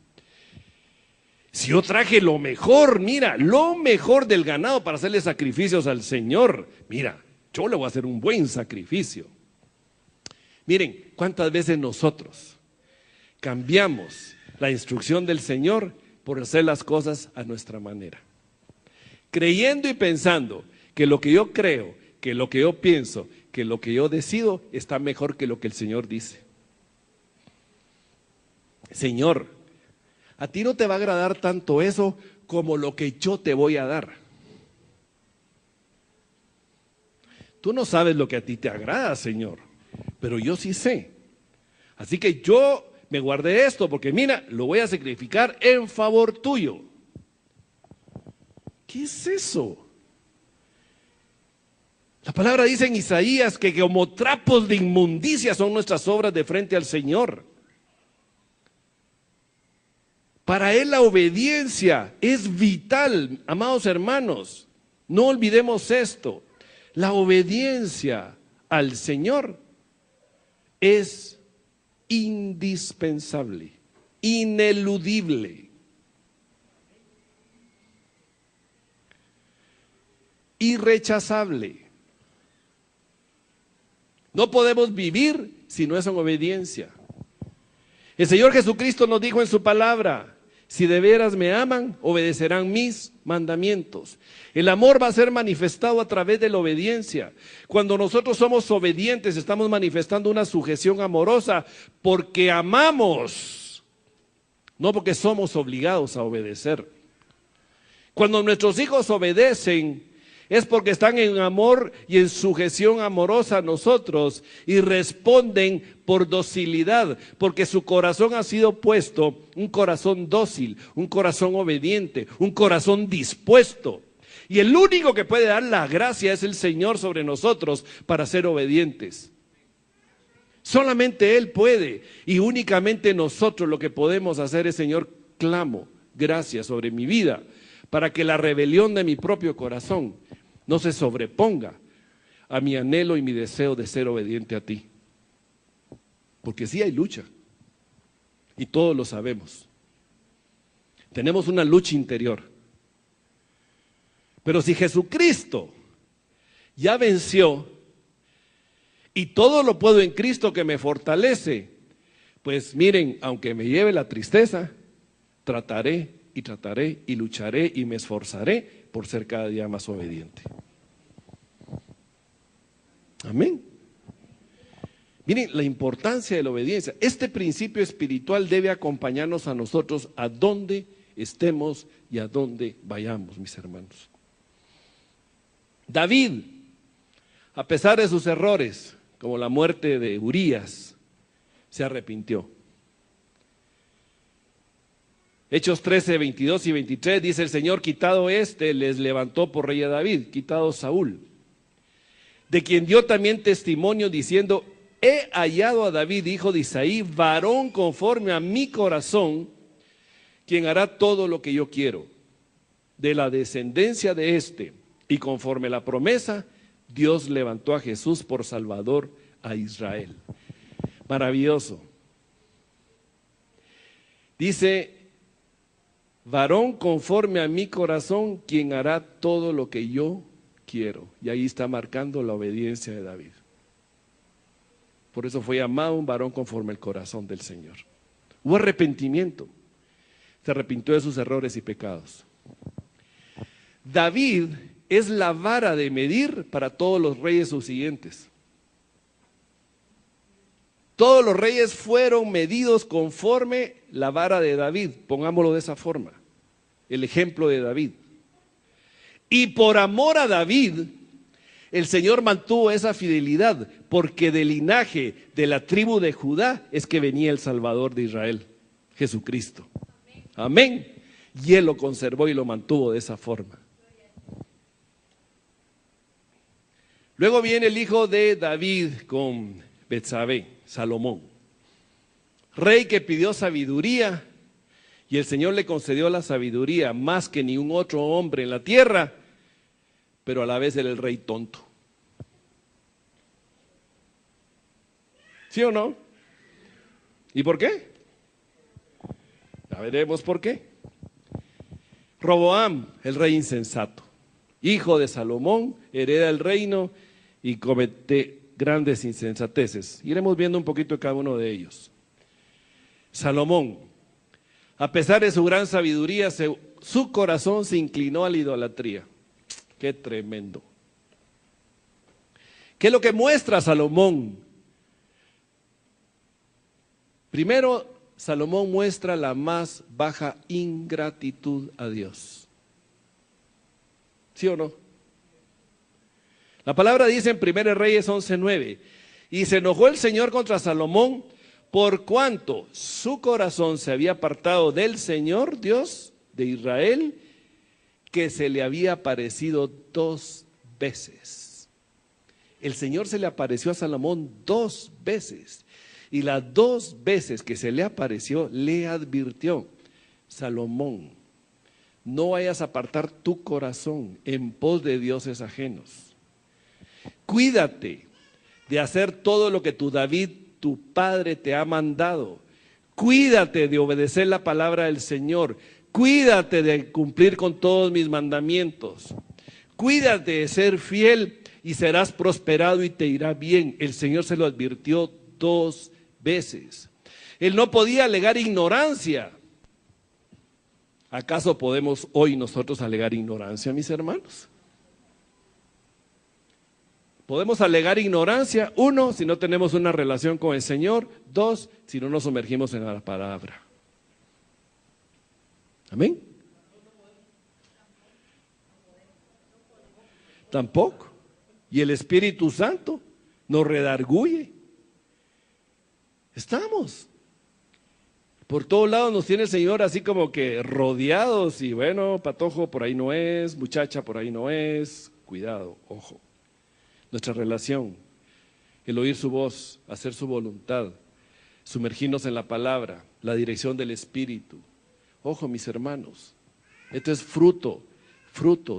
[SPEAKER 1] Si yo traje lo mejor, mira, lo mejor del ganado para hacerle sacrificios al Señor, mira, yo le voy a hacer un buen sacrificio. Miren, cuántas veces nosotros cambiamos la instrucción del Señor por hacer las cosas a nuestra manera, creyendo y pensando que lo que yo creo, que lo que yo pienso, que lo que yo decido está mejor que lo que el Señor dice. Señor, a ti no te va a agradar tanto eso como lo que yo te voy a dar. Tú no sabes lo que a ti te agrada, Señor, pero yo sí sé. Así que yo me guardé esto porque mira, lo voy a sacrificar en favor tuyo. ¿Qué es eso? La palabra dice en Isaías que como trapos de inmundicia son nuestras obras de frente al Señor. Para Él la obediencia es vital, amados hermanos. No olvidemos esto. La obediencia al Señor es indispensable, ineludible, irrechazable. No podemos vivir si no es en obediencia. El Señor Jesucristo nos dijo en su palabra: si de veras me aman, obedecerán mis mandamientos. El amor va a ser manifestado a través de la obediencia. Cuando nosotros somos obedientes, estamos manifestando una sujeción amorosa porque amamos, no porque somos obligados a obedecer. Cuando nuestros hijos obedecen, es porque están en amor y en sujeción amorosa a nosotros y responden por docilidad, porque su corazón ha sido puesto, un corazón dócil, un corazón obediente, un corazón dispuesto. Y el único que puede dar la gracia es el Señor sobre nosotros para ser obedientes. Solamente Él puede, y únicamente nosotros lo que podemos hacer es: Señor, clamo gracia sobre mi vida, para que la rebelión de mi propio corazón no se sobreponga a mi anhelo y mi deseo de ser obediente a ti. Porque sí hay lucha, y todos lo sabemos. Tenemos una lucha interior. Pero si Jesucristo ya venció, y todo lo puedo en Cristo que me fortalece, pues miren, aunque me lleve la tristeza, trataré y lucharé y me esforzaré por ser cada día más obediente. Amén. Miren la importancia de la obediencia. Este principio espiritual debe acompañarnos a nosotros a donde estemos y a donde vayamos, mis hermanos. David, a pesar de sus errores, como la muerte de Urías, se arrepintió. Hechos 13, 22 y 23 dice: el Señor, quitado les levantó por rey a David, quitado Saúl, de quien dio también testimonio diciendo: he hallado a David, hijo de Isaí, varón conforme a mi corazón, quien hará todo lo que yo quiero. De la descendencia de y conforme a la promesa, Dios levantó a Jesús por Salvador a Israel. Maravilloso. Dice: varón conforme a mi corazón, quien hará todo lo que yo quiero. Y ahí está marcando la obediencia de David. Por eso fue llamado un varón conforme al corazón del Señor. Hubo arrepentimiento. Se arrepintió de sus errores y pecados. David es la vara de medir para todos los reyes subsiguientes. Todos los reyes fueron medidos conforme la vara de David, pongámoslo de esa forma, el ejemplo de David. Y por amor a David, el Señor mantuvo esa fidelidad, porque del linaje de la tribu de Judá es que venía el Salvador de Israel, Jesucristo. Amén. Y Él lo conservó y lo mantuvo de esa forma. Luego viene el hijo de David con Betsabé, Salomón, rey que pidió sabiduría, y el Señor le concedió la sabiduría más que ningún otro hombre en la tierra, pero a la vez era el rey tonto. ¿Sí o no? ¿Y por qué? Ya veremos por qué. Roboam, el rey insensato, hijo de Salomón, hereda el reino y comete grandes insensateces. Iremos viendo un poquito de cada uno de ellos. Salomón, a pesar de su gran sabiduría, su corazón se inclinó a la idolatría. ¡Qué tremendo! ¿Qué es lo que muestra Salomón? Primero, Salomón muestra la más baja ingratitud a Dios. ¿Sí o no? La palabra dice en 1 Reyes 11:9, y se enojó el Señor contra Salomón por cuanto su corazón se había apartado del Señor Dios de Israel, que se le había aparecido 2 veces. El Señor se le apareció a Salomón 2 veces. Y las 2 veces que se le apareció, le advirtió: Salomón, no vayas a apartar tu corazón en pos de dioses ajenos. Cuídate de hacer todo lo que tu David, tu padre, te ha mandado. Cuídate de obedecer la palabra del Señor. Cuídate de cumplir con todos mis mandamientos. Cuídate de ser fiel y serás prosperado y te irá bien. El Señor se lo advirtió 2 veces. Él no podía alegar ignorancia. ¿Acaso podemos hoy nosotros alegar ignorancia, mis hermanos? Podemos alegar ignorancia, 1, si no tenemos una relación con el Señor; 2, si no nos sumergimos en la palabra. ¿Amén? Tampoco. Y el Espíritu Santo nos redarguye. Estamos. Por todos lados nos tiene el Señor así como que rodeados, y bueno, patojo por ahí no es, muchacha por ahí no es, cuidado, ojo. Nuestra relación, el oír su voz, hacer su voluntad, sumergirnos en la palabra, la dirección del Espíritu. Ojo, mis hermanos, esto es fruto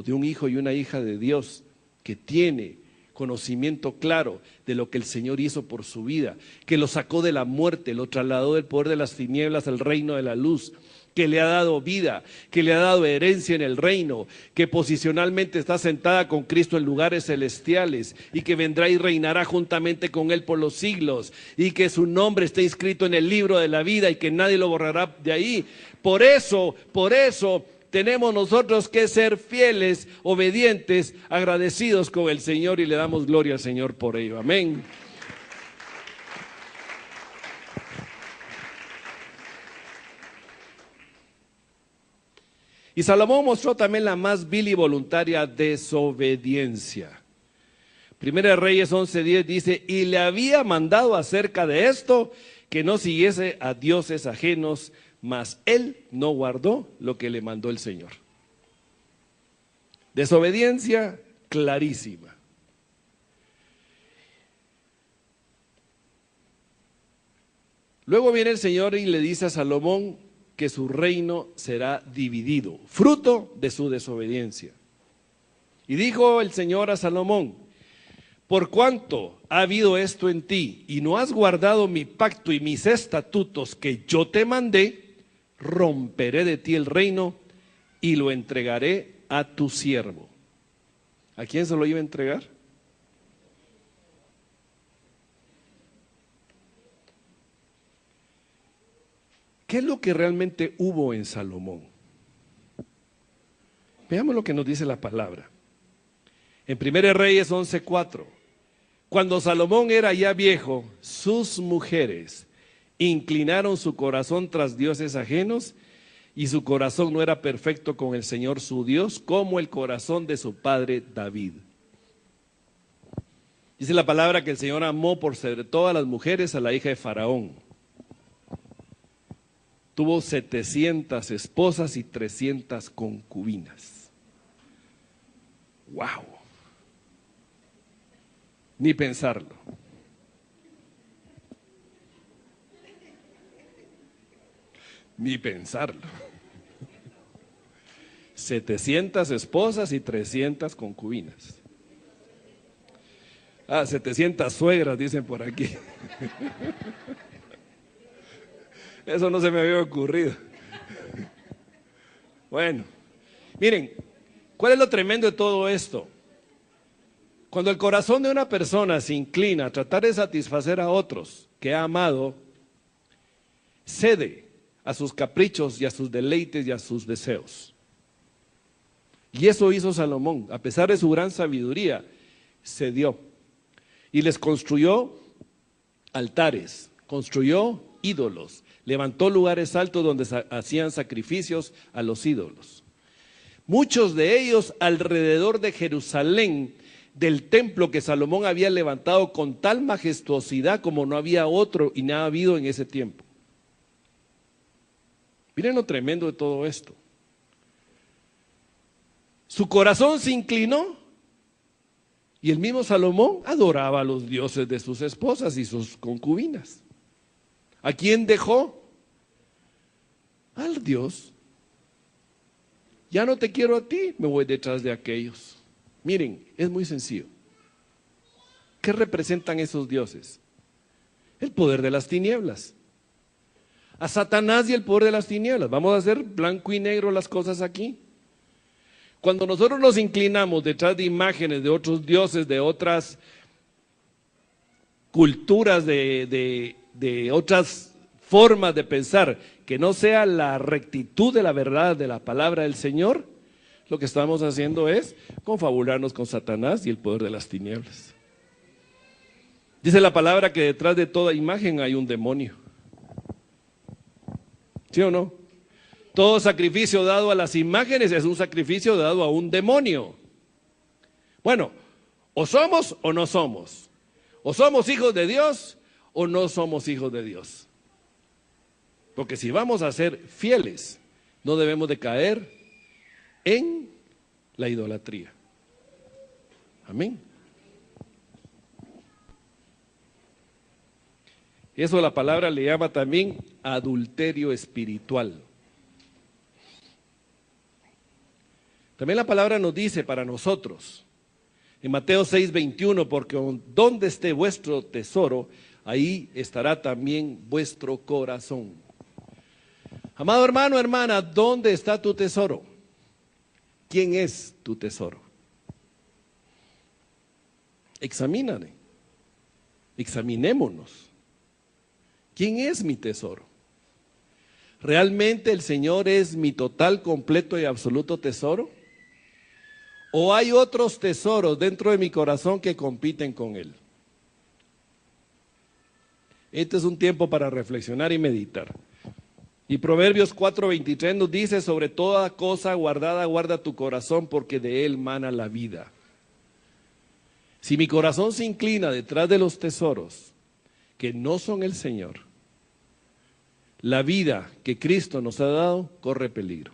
[SPEAKER 1] de un hijo y una hija de Dios que tiene conocimiento claro de lo que el Señor hizo por su vida, que lo sacó de la muerte, lo trasladó del poder de las tinieblas al reino de la luz, que le ha dado vida, que le ha dado herencia en el reino, que posicionalmente está sentada con Cristo en lugares celestiales y que vendrá y reinará juntamente con Él por los siglos, y que su nombre está inscrito en el libro de la vida y que nadie lo borrará de ahí. Por eso tenemos nosotros que ser fieles, obedientes, agradecidos con el Señor, y le damos gloria al Señor por ello. Amén. Y Salomón mostró también la más vil y voluntaria desobediencia. Primera de Reyes 11:10 dice: y le había mandado acerca de esto que no siguiese a dioses ajenos, mas él no guardó lo que le mandó el Señor. Desobediencia clarísima. Luego viene el Señor y le dice a Salomón que su reino será dividido, fruto de su desobediencia. Y dijo el Señor a Salomón: por cuanto ha habido esto en ti y no has guardado mi pacto y mis estatutos que yo te mandé, romperé de ti el reino y lo entregaré a tu siervo. ¿A quién se lo iba a entregar? ¿Qué es lo que realmente hubo en Salomón? Veamos lo que nos dice la palabra. En 1 Reyes 11:4, cuando Salomón era ya viejo, sus mujeres inclinaron su corazón tras dioses ajenos, y su corazón no era perfecto con el Señor su Dios, como el corazón de su padre David. Dice la palabra que el Señor amó por sobre todas las mujeres a la hija de Faraón. Tuvo 700 esposas y 300 concubinas. ¡Wow! Ni pensarlo. Ni pensarlo. 700 esposas y 300 concubinas. 700 suegras dicen por aquí. Eso no se me había ocurrido. Bueno, miren, ¿cuál es lo tremendo de todo esto? Cuando el corazón de una persona se inclina a tratar de satisfacer a otros que ha amado, cede a sus caprichos y a sus deleites y a sus deseos. Y eso hizo Salomón. A pesar de su gran sabiduría, cedió y les construyó altares, construyó ídolos, levantó lugares altos donde hacían sacrificios a los ídolos. Muchos de ellos alrededor de Jerusalén, del templo que Salomón había levantado con tal majestuosidad como no había otro y nada habido en ese tiempo. Miren lo tremendo de todo esto. Su corazón se inclinó Y el mismo Salomón adoraba a los dioses de sus esposas y sus concubinas. ¿A quién dejó? Al Dios. Ya no te quiero a ti, me voy detrás de aquellos. Miren, es muy sencillo. ¿Qué representan esos dioses? El poder de las tinieblas. A Satanás y el poder de las tinieblas. Vamos a hacer blanco y negro las cosas aquí. Cuando nosotros nos inclinamos detrás de imágenes de otros dioses, de otras culturas, de otras formas de pensar, que no sea la rectitud de la verdad de la palabra del Señor, lo que estamos haciendo es confabularnos con Satanás y el poder de las tinieblas. Dice la palabra que detrás de toda imagen hay un demonio. ¿Sí o no? Todo sacrificio dado a las imágenes es un sacrificio dado a un demonio. Bueno, o somos o no somos. O somos hijos de Dios o no somos hijos de Dios. Porque si vamos a ser fieles, no debemos de caer en la idolatría. Amén. Eso la palabra le llama también adulterio espiritual. También la palabra nos dice para nosotros, en Mateo 6:21, porque donde esté vuestro tesoro, ahí estará también vuestro corazón. Amado hermano, hermana, ¿dónde está tu tesoro? ¿Quién es tu tesoro? Examínate, examinémonos. ¿Quién es mi tesoro? ¿Realmente el Señor es mi total, completo y absoluto tesoro? ¿O hay otros tesoros dentro de mi corazón que compiten con Él? Este es un tiempo para reflexionar y meditar. Y Proverbios 4:23 nos dice, sobre toda cosa guardada, guarda tu corazón, porque de él mana la vida. Si mi corazón se inclina detrás de los tesoros que no son el Señor, la vida que Cristo nos ha dado corre peligro.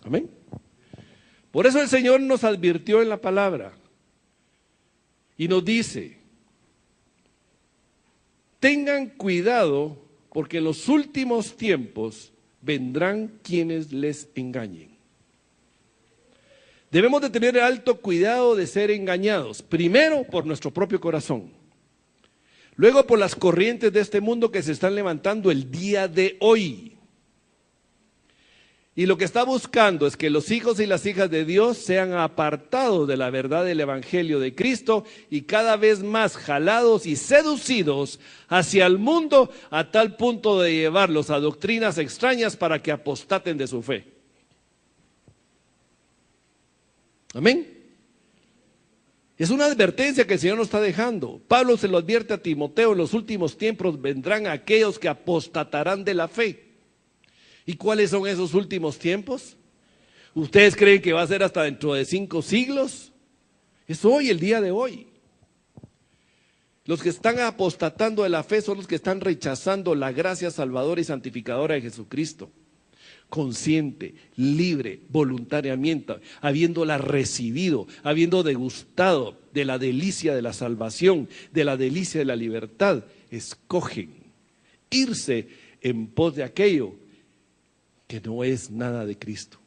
[SPEAKER 1] Amén. Por eso el Señor nos advirtió en la palabra y nos dice, tengan cuidado porque en los últimos tiempos vendrán quienes les engañen. Debemos de tener alto cuidado de ser engañados, primero por nuestro propio corazón, luego por las corrientes de este mundo que se están levantando el día de hoy. Y lo que está buscando es que los hijos y las hijas de Dios sean apartados de la verdad del Evangelio de Cristo y cada vez más jalados y seducidos hacia el mundo a tal punto de llevarlos a doctrinas extrañas para que apostaten de su fe. Amén. Es una advertencia que el Señor nos está dejando. Pablo se lo advierte a Timoteo, en los últimos tiempos vendrán aquellos que apostatarán de la fe. ¿Y cuáles son esos últimos tiempos? ¿Ustedes creen que va a ser hasta dentro de 5 siglos? Es hoy, el día de hoy. Los que están apostatando de la fe son los que están rechazando la gracia salvadora y santificadora de Jesucristo. Consciente, libre, voluntariamente, habiéndola recibido, habiendo degustado de la delicia de la salvación, de la delicia de la libertad, escogen irse en pos de aquello que no es nada de Cristo.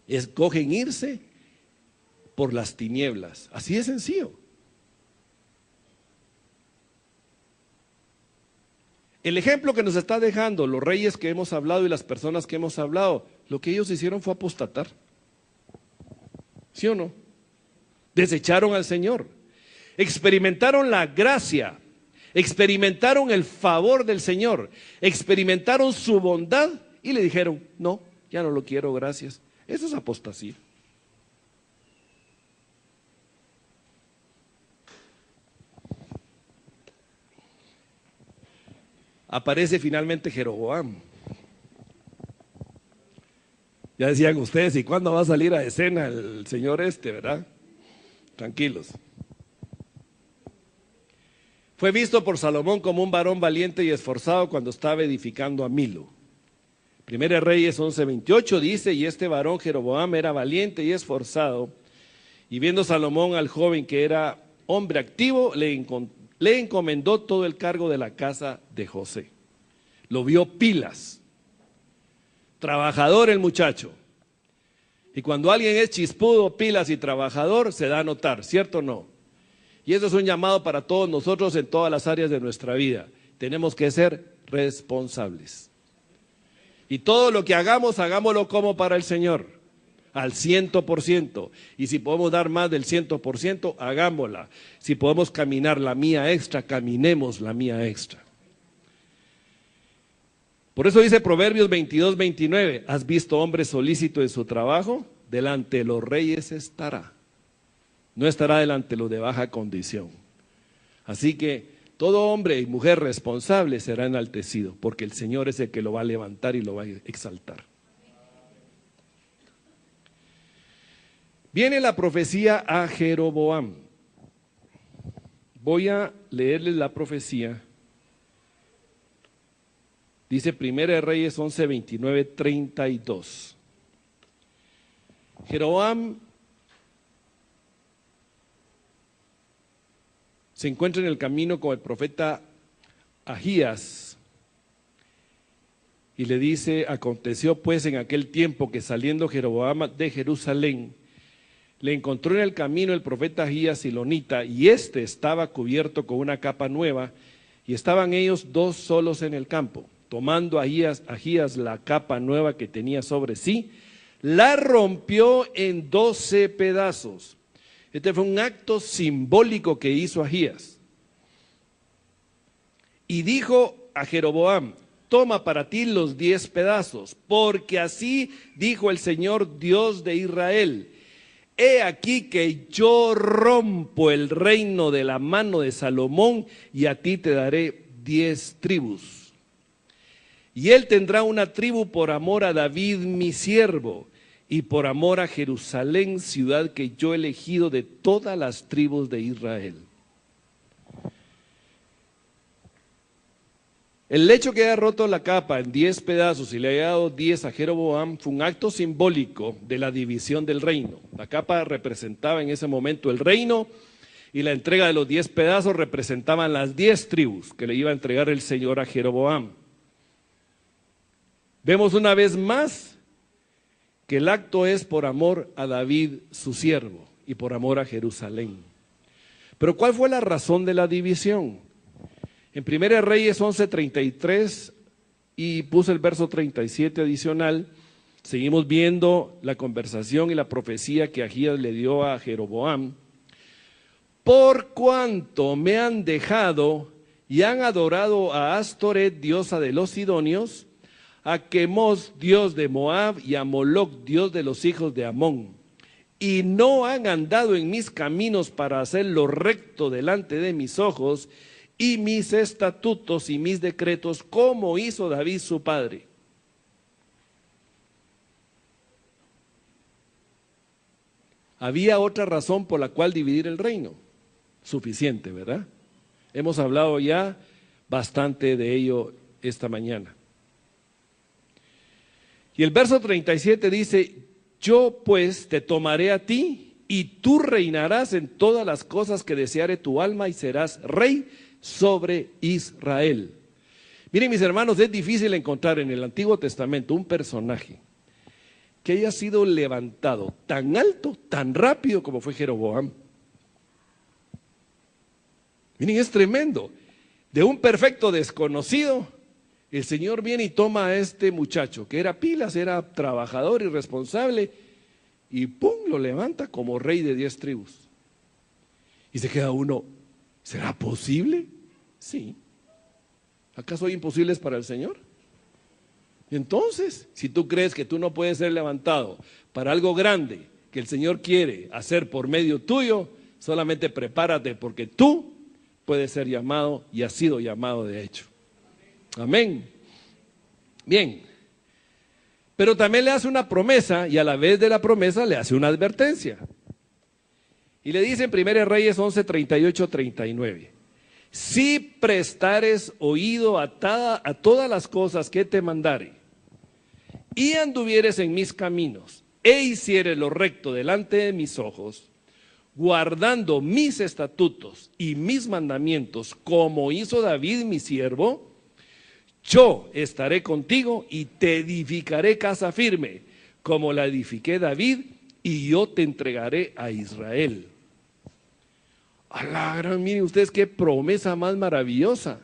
[SPEAKER 1] Escogen irse por las tinieblas, así de sencillo. El ejemplo que nos está dejando los reyes que hemos hablado y las personas que hemos hablado, lo que ellos hicieron fue apostatar. ¿Sí o no? Desecharon al Señor, experimentaron la gracia, experimentaron el favor del Señor, experimentaron su bondad y le dijeron, no, ya no lo quiero, gracias. Eso es apostasía. Aparece finalmente Jeroboam. Ya decían ustedes, ¿y cuándo va a salir a escena el señor verdad? Tranquilos. Fue visto por Salomón como un varón valiente y esforzado cuando estaba edificando a Milo. Primera Reyes 11:28 dice, y este varón Jeroboam era valiente y esforzado, y viendo Salomón al joven que era hombre activo, le encomendó todo el cargo de la casa de José. Lo vio pilas, trabajador el muchacho. Y cuando alguien es chispudo, pilas y trabajador, se da a notar, ¿cierto o no? Y eso es un llamado para todos nosotros en todas las áreas de nuestra vida. Tenemos que ser responsables. Y todo lo que hagamos, hagámoslo como para el Señor, al 100%. Y si podemos dar más del 100%, hagámosla. Si podemos caminar la mía extra, caminemos la mía extra. Por eso dice Proverbios 22:29, ¿has visto hombre solícito en su trabajo? Delante de los reyes estará. No estará delante de los de baja condición. Así que todo hombre y mujer responsable será enaltecido, porque el Señor es el que lo va a levantar y lo va a exaltar. Viene la profecía a Jeroboam. Voy a leerles la profecía. Dice Primera de Reyes 11:29-32. Jeroboam se encuentra en el camino con el profeta Ahías y le dice, aconteció pues en aquel tiempo que saliendo Jeroboam de Jerusalén, le encontró en el camino el profeta Ahías silonita, y éste estaba cubierto con una capa nueva, y estaban ellos dos solos en el campo. Tomando Ahías la capa nueva que tenía sobre sí, la rompió en 12 pedazos. Este fue un acto simbólico que hizo Ahías. Y dijo a Jeroboam, toma para ti los 10 pedazos, porque así dijo el Señor Dios de Israel, he aquí que yo rompo el reino de la mano de Salomón y a ti te daré 10 tribus. Y él tendrá una tribu por amor a David mi siervo, y por amor a Jerusalén, ciudad que yo he elegido de todas las tribus de Israel. El hecho que haya roto la capa en 10 pedazos y le haya dado 10 a Jeroboam fue un acto simbólico de la división del reino. La capa representaba en ese momento el reino y la entrega de los 10 pedazos representaban las 10 tribus que le iba a entregar el Señor a Jeroboam. Vemos una vez más que el acto es por amor a David, su siervo, y por amor a Jerusalén. Pero ¿cuál fue la razón de la división? En 1 Reyes 11:33, y puse el verso 37 adicional, seguimos viendo la conversación y la profecía que Ahías le dio a Jeroboam. Por cuanto me han dejado y han adorado a Astoret, diosa de los sidonios, a Quemos, dios de Moab, y a Moloc, dios de los hijos de Amón, y no han andado en mis caminos para hacer lo recto delante de mis ojos, y mis estatutos y mis decretos, como hizo David su padre. Había otra razón por la cual dividir el reino. Suficiente, ¿verdad? Hemos hablado ya bastante de ello esta mañana. Y el verso 37 dice, yo pues te tomaré a ti y tú reinarás en todas las cosas que deseare tu alma y serás rey sobre Israel. Miren mis hermanos, es difícil encontrar en el Antiguo Testamento un personaje que haya sido levantado tan alto, tan rápido como fue Jeroboam. Miren, es tremendo. De un perfecto desconocido, el Señor viene y toma a este muchacho, que era pilas, era trabajador y responsable, y ¡pum!, lo levanta como rey de 10 tribus. Y se queda uno, ¿será posible? Sí. ¿Acaso hay imposibles para el Señor? Entonces, si tú crees que tú no puedes ser levantado para algo grande que el Señor quiere hacer por medio tuyo, solamente prepárate, porque tú puedes ser llamado y has sido llamado de hecho. Amén. Bien. Pero también le hace una promesa, y a la vez de la promesa le hace una advertencia. Y le dice en 1 Reyes 11:38-39, si prestares oído a todas las cosas que te mandare, y anduvieres en mis caminos, e hicieres lo recto delante de mis ojos, guardando mis estatutos y mis mandamientos, como hizo David mi siervo, yo estaré contigo y te edificaré casa firme, como la edifiqué David, y yo te entregaré a Israel. A la gran, miren ustedes qué promesa más maravillosa.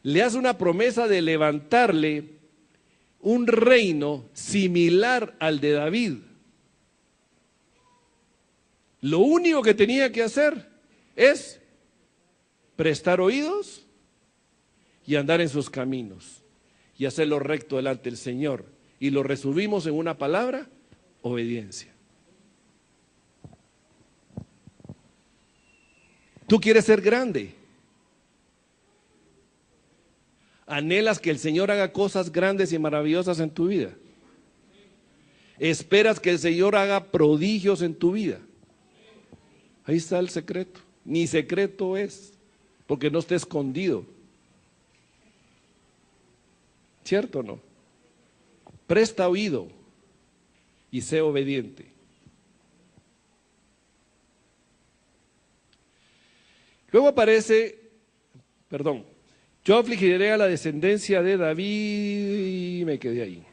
[SPEAKER 1] Le hace una promesa de levantarle un reino similar al de David. Lo único que tenía que hacer es prestar oídos y andar en sus caminos y hacer lo recto delante del Señor. Y lo resumimos en una palabra: obediencia. ¿Tú quieres ser grande? ¿Anhelas que el Señor haga cosas grandes y maravillosas en tu vida? ¿Esperas que el Señor haga prodigios en tu vida? Ahí está el secreto. Ni secreto es, porque no está escondido. ¿Cierto o no? Presta oído y sé obediente. Luego aparece, yo afligiré a la descendencia de David, y me quedé ahí.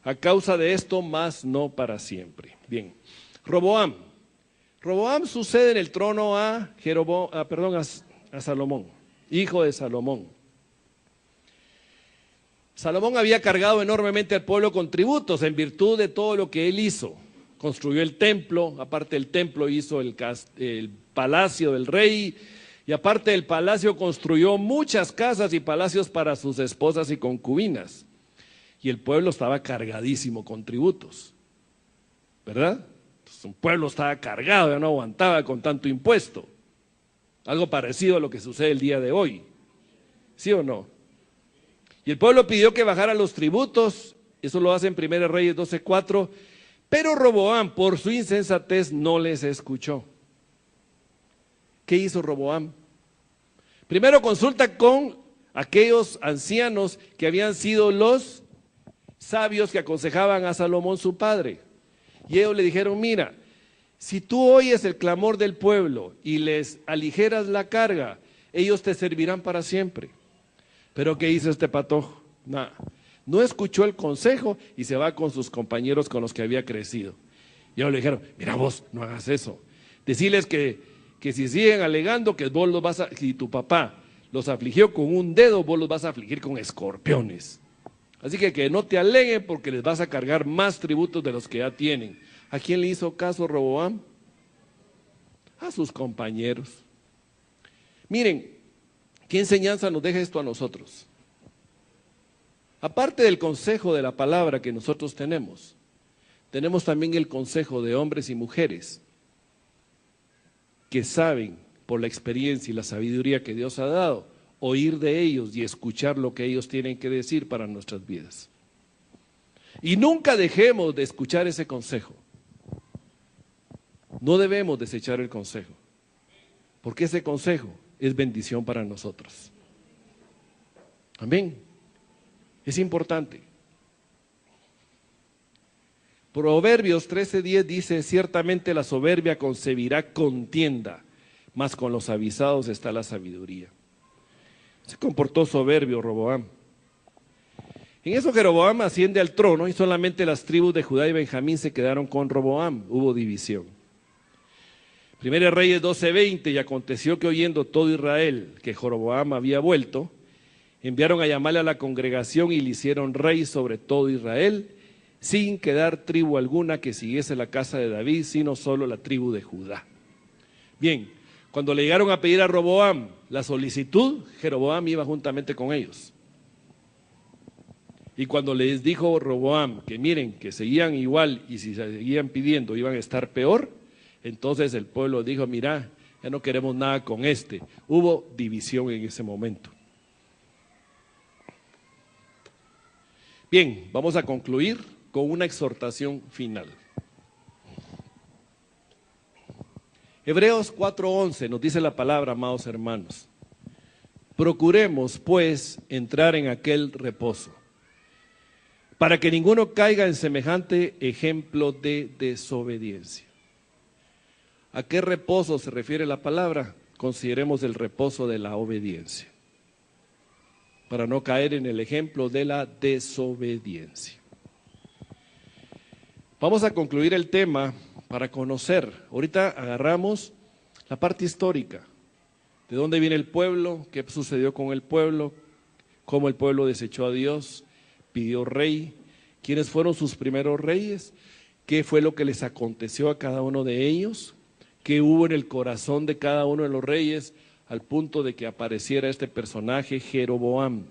[SPEAKER 1] A causa de esto, mas no para siempre. Bien, Roboam. Roboam sucede en el trono a Salomón, hijo de Salomón. Salomón había cargado enormemente al pueblo con tributos en virtud de todo lo que él hizo. Construyó el templo, aparte del templo hizo el palacio del rey, y aparte del palacio construyó muchas casas y palacios para sus esposas y concubinas. Y el pueblo estaba cargadísimo con tributos, ¿verdad? Entonces, un pueblo estaba cargado, ya no aguantaba con tanto impuesto. Algo parecido a lo que sucede el día de hoy, ¿sí o no? Y el pueblo pidió que bajaran los tributos, eso lo hace en 1 Reyes 12:4, pero Roboam, por su insensatez, no les escuchó. ¿Qué hizo Roboam? Primero consulta con aquellos ancianos que habían sido los sabios que aconsejaban a Salomón su padre. Y ellos le dijeron: mira, si tú oyes el clamor del pueblo y les aligeras la carga, ellos te servirán para siempre. Pero ¿qué hizo este patojo? Nada. No escuchó el consejo y se va con sus compañeros con los que había crecido. Y ellos le dijeron: mira vos, no hagas eso. Decirles que si siguen alegando que vos los si tu papá los afligió con un dedo, vos los vas a afligir con escorpiones. Así que no te aleguen porque les vas a cargar más tributos de los que ya tienen. ¿A quién le hizo caso Roboam? A sus compañeros. Miren, ¿qué enseñanza nos deja esto a nosotros? Aparte del consejo de la palabra que nosotros tenemos también el consejo de hombres y mujeres que saben, por la experiencia y la sabiduría que Dios ha dado, oír de ellos y escuchar lo que ellos tienen que decir para nuestras vidas. Y nunca dejemos de escuchar ese consejo. No debemos desechar el consejo, porque ese consejo es bendición para nosotros. Amén. Es importante. Proverbios 13:10 dice: ciertamente la soberbia concebirá contienda, mas con los avisados está la sabiduría. Se comportó soberbio Roboam. En eso Jeroboam asciende al trono y solamente las tribus de Judá y Benjamín se quedaron con Roboam. Hubo división. 1 Reyes 12:20, y aconteció que oyendo todo Israel que Jeroboam había vuelto, enviaron a llamarle a la congregación y le hicieron rey sobre todo Israel, sin quedar tribu alguna que siguiese la casa de David, sino solo la tribu de Judá. Bien, cuando le llegaron a pedir a Roboam la solicitud, Jeroboam iba juntamente con ellos. Y cuando les dijo Roboam que miren, que seguían igual y si seguían pidiendo iban a estar peor, entonces el pueblo dijo: mira, ya no queremos nada con este. Hubo división en ese momento. Bien, vamos a concluir con una exhortación final. Hebreos 4:11 nos dice la palabra, amados hermanos: procuremos pues entrar en aquel reposo, para que ninguno caiga en semejante ejemplo de desobediencia. ¿A qué reposo se refiere la palabra? Consideremos el reposo de la obediencia, para no caer en el ejemplo de la desobediencia. Vamos a concluir el tema para conocer. Ahorita agarramos la parte histórica, de dónde viene el pueblo, qué sucedió con el pueblo, cómo el pueblo desechó a Dios, pidió rey, quiénes fueron sus primeros reyes, qué fue lo que les aconteció a cada uno de ellos, qué hubo en el corazón de cada uno de los reyes, al punto de que apareciera este personaje, Jeroboam.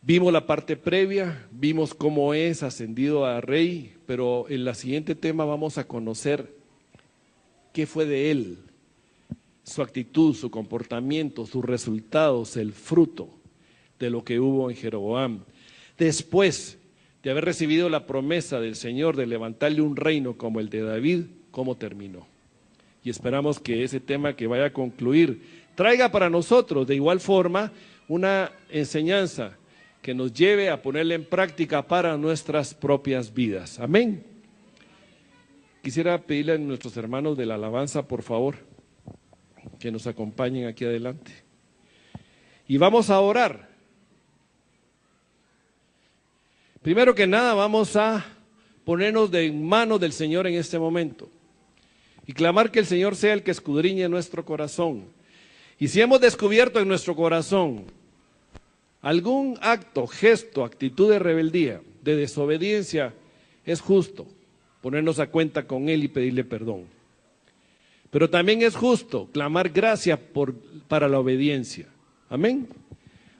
[SPEAKER 1] Vimos la parte previa, vimos cómo es ascendido a rey, pero en el siguiente tema vamos a conocer qué fue de él, su actitud, su comportamiento, sus resultados, el fruto de lo que hubo en Jeroboam. Después de haber recibido la promesa del Señor de levantarle un reino como el de David, ¿cómo terminó? Y esperamos que ese tema que vaya a concluir traiga para nosotros de igual forma una enseñanza que nos lleve a ponerla en práctica para nuestras propias vidas. Amén. Quisiera pedirle a nuestros hermanos de la alabanza, por favor, que nos acompañen aquí adelante. Y vamos a orar. Primero que nada vamos a ponernos de manos del Señor en este momento y clamar que el Señor sea el que escudriñe nuestro corazón. Y si hemos descubierto en nuestro corazón algún acto, gesto, actitud de rebeldía, de desobediencia, es justo ponernos a cuenta con Él y pedirle perdón. Pero también es justo clamar gracia para la obediencia. Amén.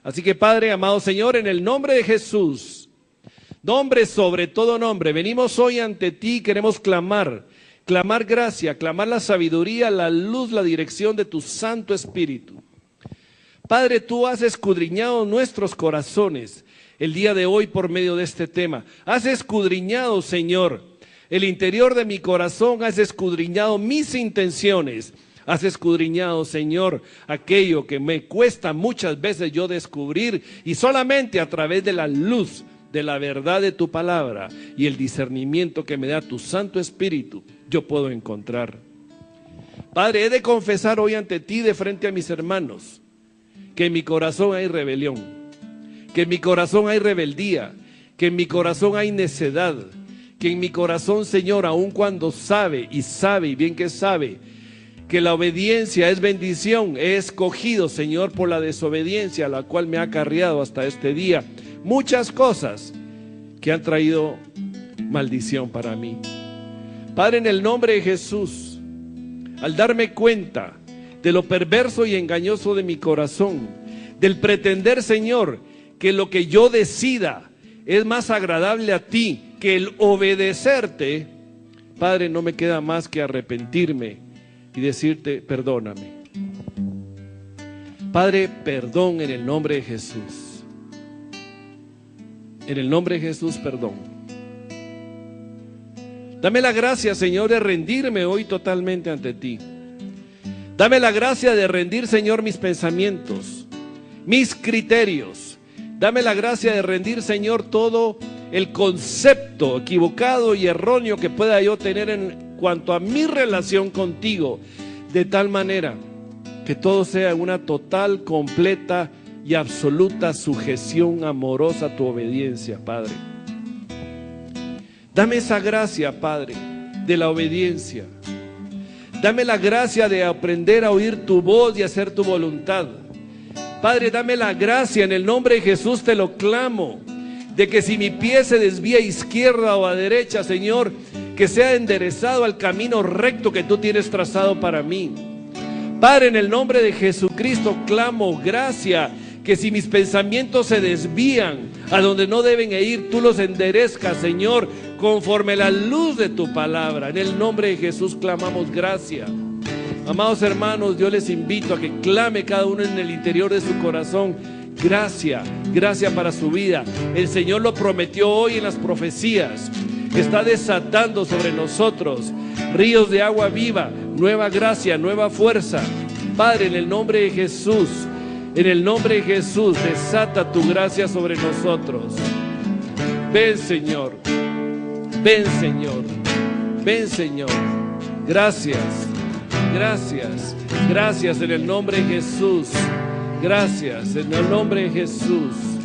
[SPEAKER 1] Así que Padre, amado Señor, en el nombre de Jesús, nombre sobre todo nombre, venimos hoy ante ti y queremos clamar gracia, clamar la sabiduría, la luz, la dirección de tu Santo Espíritu. Padre, tú has escudriñado nuestros corazones el día de hoy por medio de este tema. Has escudriñado, Señor, el interior de mi corazón, has escudriñado mis intenciones, has escudriñado, Señor, aquello que me cuesta muchas veces yo descubrir y solamente a través de la luz de la verdad de tu palabra y el discernimiento que me da tu Santo Espíritu, yo puedo encontrar. Padre, he de confesar hoy ante ti de frente a mis hermanos que en mi corazón hay rebelión, que en mi corazón hay rebeldía, que en mi corazón hay necedad, que en mi corazón, Señor, aun cuando sabe y bien que sabe que la obediencia es bendición, he escogido, Señor, por la desobediencia, la cual me ha acarreado hasta este día muchas cosas que han traído maldición para mí. Padre, en el nombre de Jesús, al darme cuenta de lo perverso y engañoso de mi corazón, del pretender, Señor, que lo que yo decida es más agradable a ti que el obedecerte, Padre, no me queda más que arrepentirme y decirte, perdóname. Padre, perdón en el nombre de Jesús. En el nombre de Jesús, perdón. Dame la gracia, Señor, de rendirme hoy totalmente ante ti. Dame la gracia de rendir, Señor, mis pensamientos, mis criterios. Dame la gracia de rendir, Señor, todo el concepto equivocado y erróneo que pueda yo tener en cuanto a mi relación contigo, de tal manera que todo sea una total, completa y absoluta sujeción amorosa a tu obediencia, Padre. Dame esa gracia, Padre, de la obediencia. Dame la gracia de aprender a oír tu voz y hacer tu voluntad. Padre, dame la gracia, en el nombre de Jesús te lo clamo, de que si mi pie se desvía a izquierda o a derecha, Señor, que sea enderezado al camino recto que tú tienes trazado para mí. Padre, en el nombre de Jesucristo clamo gracia, que si mis pensamientos se desvían a donde no deben ir, tú los enderezcas, Señor, conforme la luz de tu palabra. En el nombre de Jesús clamamos gracia. Amados hermanos, yo les invito a que clame cada uno en el interior de su corazón gracia, gracia para su vida. El Señor lo prometió hoy en las profecías. Está desatando sobre nosotros ríos de agua viva, nueva gracia, nueva fuerza. Padre, en el nombre de Jesús, En el nombre de Jesús, desata tu gracia sobre nosotros. Ven, Señor. Ven, Señor. Ven, Señor. Gracias. Gracias. Gracias en el nombre de Jesús. Gracias en el nombre de Jesús.